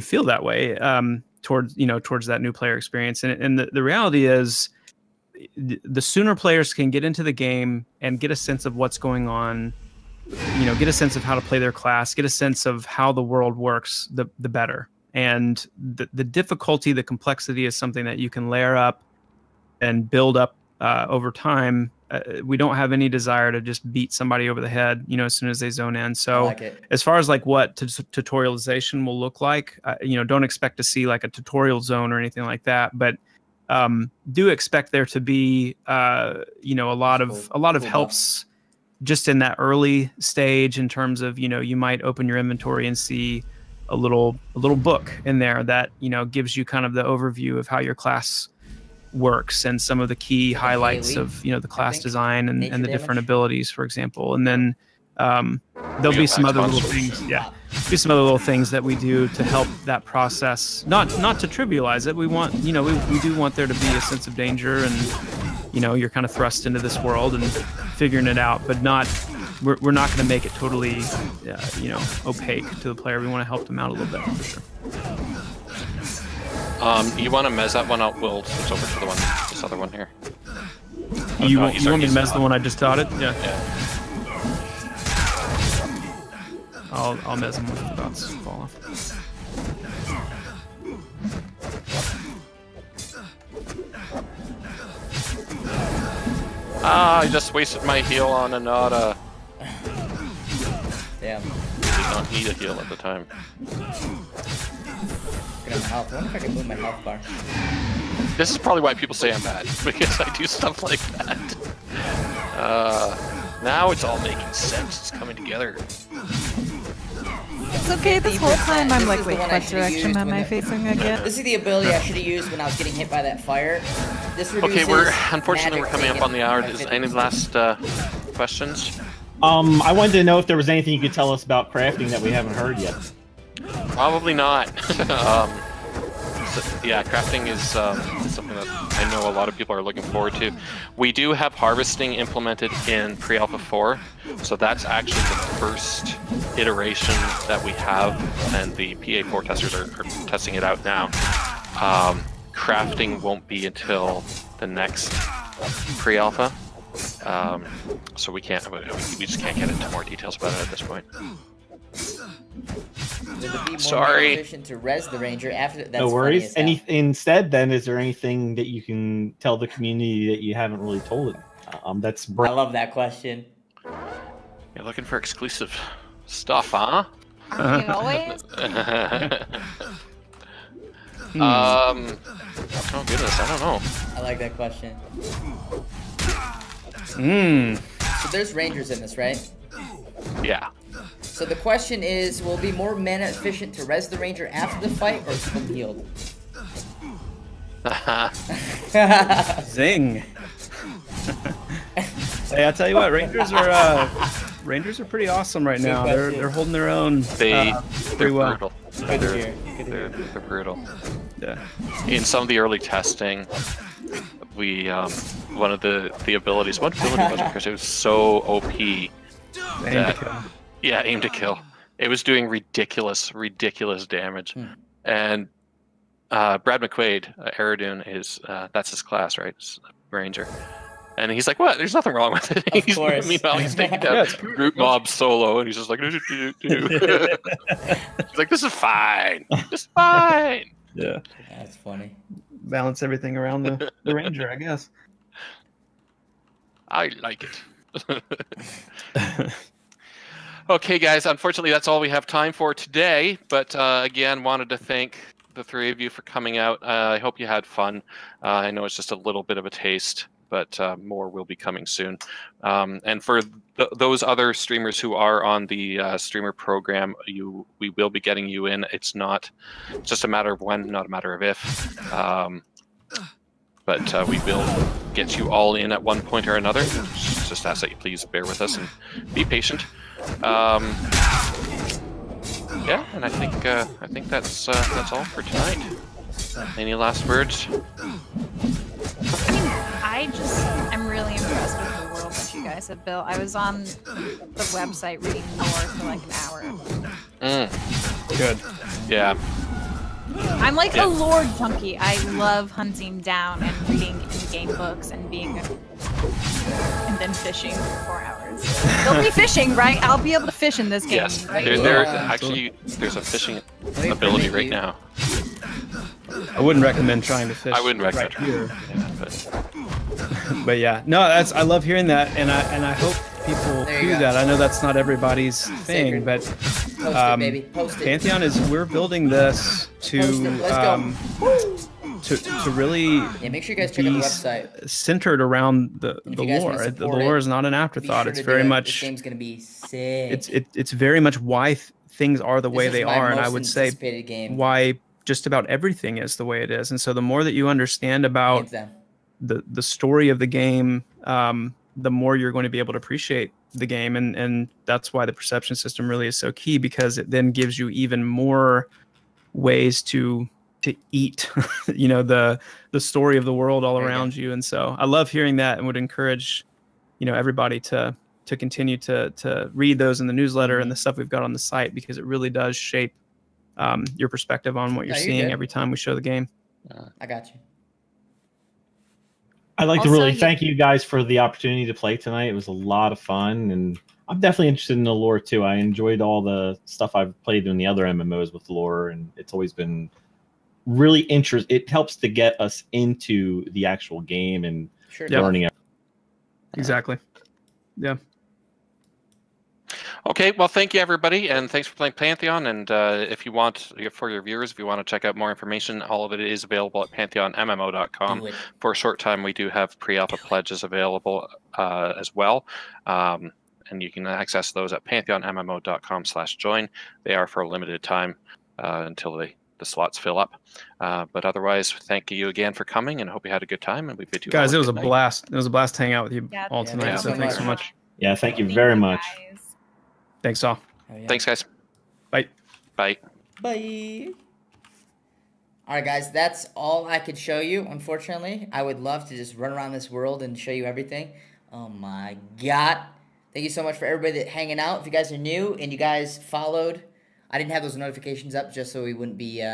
feel that way towards that new player experience. And the reality is, the sooner players can get into the game and get a sense of what's going on, get a sense of how to play their class, get a sense of how the world works, the better. And the difficulty, the complexity is something that you can layer up and build up over time. We don't have any desire to just beat somebody over the head, as soon as they zone in. So as far as like what tutorialization will look like, don't expect to see like a tutorial zone or anything like that. But do expect there to be, a lot of helps just in that early stage in terms of, you might open your inventory and see a little book in there that, gives you kind of the overview of how your class works and some of the key highlights of, the class design and the different abilities, for example. And then there'll be some other little things. Yeah. Be some other little things that we do to help that process, not to trivialize it. We want, we do want there to be a sense of danger and, you're kind of thrust into this world and figuring it out, but we're not going to make it totally, opaque to the player. We want to help them out a little bit, for sure. You want to mez that one out? We'll switch over to this other one here. You want me to mez the one I just taught it? Yeah. I'll mez them when the dots fall off. I just wasted my heal on a Nada. Damn. Did not need a heal at the time. I wonder if I can move my health bar. This is probably why people say I'm bad, because I do stuff like that. Now it's all making sense. It's coming together. It's okay, this whole time I'm like, wait, what direction am I facing again? This is the ability I should have used when I was getting hit by that fire. This reduces unfortunately we're coming up on the hour. Is any last questions? I wanted to know if there was anything you could tell us about crafting that we haven't heard yet. Probably not. Yeah, crafting is something that I know a lot of people are looking forward to. We do have harvesting implemented in pre-alpha 4, so that's actually the first iteration that we have, and the PA4 testers are testing it out now. Crafting won't be until the next pre-alpha, so we just can't get into more details about it at this point. Sorry. To res the ranger after that's no worries. Instead, then, is there anything that you can tell the community that you haven't really told them? I love that question. You're looking for exclusive stuff, huh? Are you always? Oh goodness, I don't know. I like that question. So there's rangers in this, right? Yeah. So the question is, will it be more mana efficient to res the ranger after the fight or keep him healed? Zing. Hey, I'll tell you what, Rangers are pretty awesome right now. They're holding their own. They're well. brutal. They're brutal. Yeah. In some of the early testing, we one ability was it, because it was so OP. Aim to kill. It was doing ridiculous damage. And Brad McQuaid, Aerodune, that's his class, right? It's Ranger. And he's like, what? There's nothing wrong with it. Meanwhile, he's taking down root mob solo, and he's just like, he's like, this is fine. Just fine. Yeah. That's funny. Balance everything around the Ranger, I guess. I like it. Okay, guys, unfortunately, that's all we have time for today. But again, wanted to thank the three of you for coming out. I hope you had fun. I know it's just a little bit of a taste, but more will be coming soon. And for those other streamers who are on the streamer program, we will be getting you in. It's just a matter of when, not a matter of if. But we will get you all in at one point or another. Just ask that you please bear with us and be patient. Yeah, and I think that's all for tonight. Any last words? I I'm really impressed with the world that you guys have built. I was on the website reading lore for like an hour. Good. Yeah. I'm like a lore junkie. I love hunting down and reading in-game books and and then fishing for 4 hours. There'll be fishing, right? I'll be able to fish in this game. Yes, Right? there's a fishing ability right now. I wouldn't recommend trying to fish. I wouldn't recommend right here. Yeah, But yeah, no, I love hearing that, and I hope people do that. I know that's not everybody's thing, but Post it, baby. Post it. Pantheon we're building this to really make sure you guys check out the website. Centered around the lore. The lore is not an afterthought. Sure it's very much. This game's gonna be sick. It's very much why things are the way they are, and I would say why just about everything is the way it is. And so the more that you understand about the story of the game, the more you're going to be able to appreciate the game, and that's why the perception system really is so key, because it then gives you even more ways to eat the story of the world all around you. And so I love hearing that, and would encourage everybody to continue to read those in the newsletter and the stuff we've got on the site, because it really does shape your perspective on what you're seeing every time we show the game. I got you. I'd like to really thank you guys for the opportunity to play tonight. It was a lot of fun, and I'm definitely interested in the lore too. I enjoyed all the stuff I've played in the other MMOs with lore, and it's always been really interesting. It helps to get us into the actual game and learning it. Exactly. Yeah. Okay, well, thank you, everybody, and thanks for playing Pantheon. And if you want, for your viewers, if you want to check out more information, all of it is available at pantheonmmo.com. For a short time, we do have pre-alpha pledges available as well, and you can access those at pantheonmmo.com/join. They are for a limited time until the slots fill up. But otherwise, thank you again for coming, and I hope you had a good time. And we bid you guys, all it was a blast. It was a blast to hang out with you all tonight. So thanks so much. Yeah, thank you very much. Thanks all. Thanks, guys. Bye. Bye. Bye. All right, guys, that's all I could show you, unfortunately. I would love to just run around this world and show you everything. Oh, my God. Thank you so much for everybody that hanging out. If you guys are new and you guys followed, I didn't have those notifications up just so we wouldn't be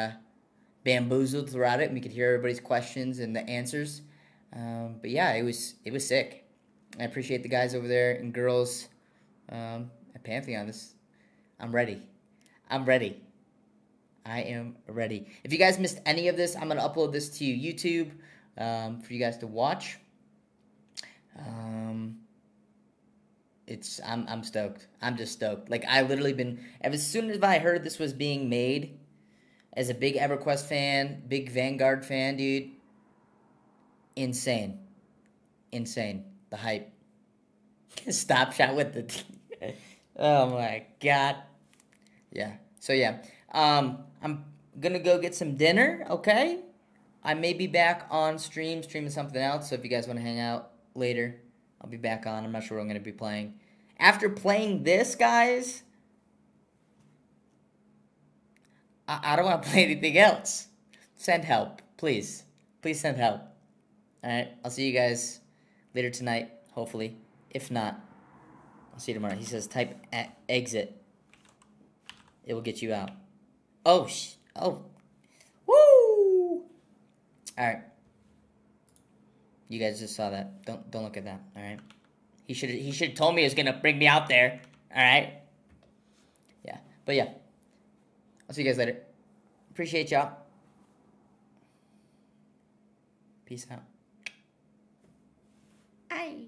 bamboozled throughout it and we could hear everybody's questions and the answers. But, yeah, it was sick. I appreciate the guys over there and girls at Pantheon. I'm ready. I am ready. If you guys missed any of this, I'm going to upload this to YouTube for you guys to watch. I'm stoked. I'm just stoked. Like, I literally as soon as I heard this was being made, as a big EverQuest fan, big Vanguard fan, dude, insane. The hype. Stop shot with the... Oh, my God. Yeah. So, yeah. I'm going to go get some dinner, okay? I may be back on streaming something else, so if you guys want to hang out later, I'll be back on. I'm not sure what I'm going to be playing. After playing this, guys, I don't want to play anything else. Send help, please. Please send help. All right, I'll see you guys later tonight, hopefully. If not, I'll see you tomorrow. He says type exit. It will get you out. Oh. Woo! All right. You guys just saw that. Don't look at that. All right. He should have told me he was gonna bring me out there. All right. Yeah. But yeah. I'll see you guys later. Appreciate y'all. Peace out. Aye.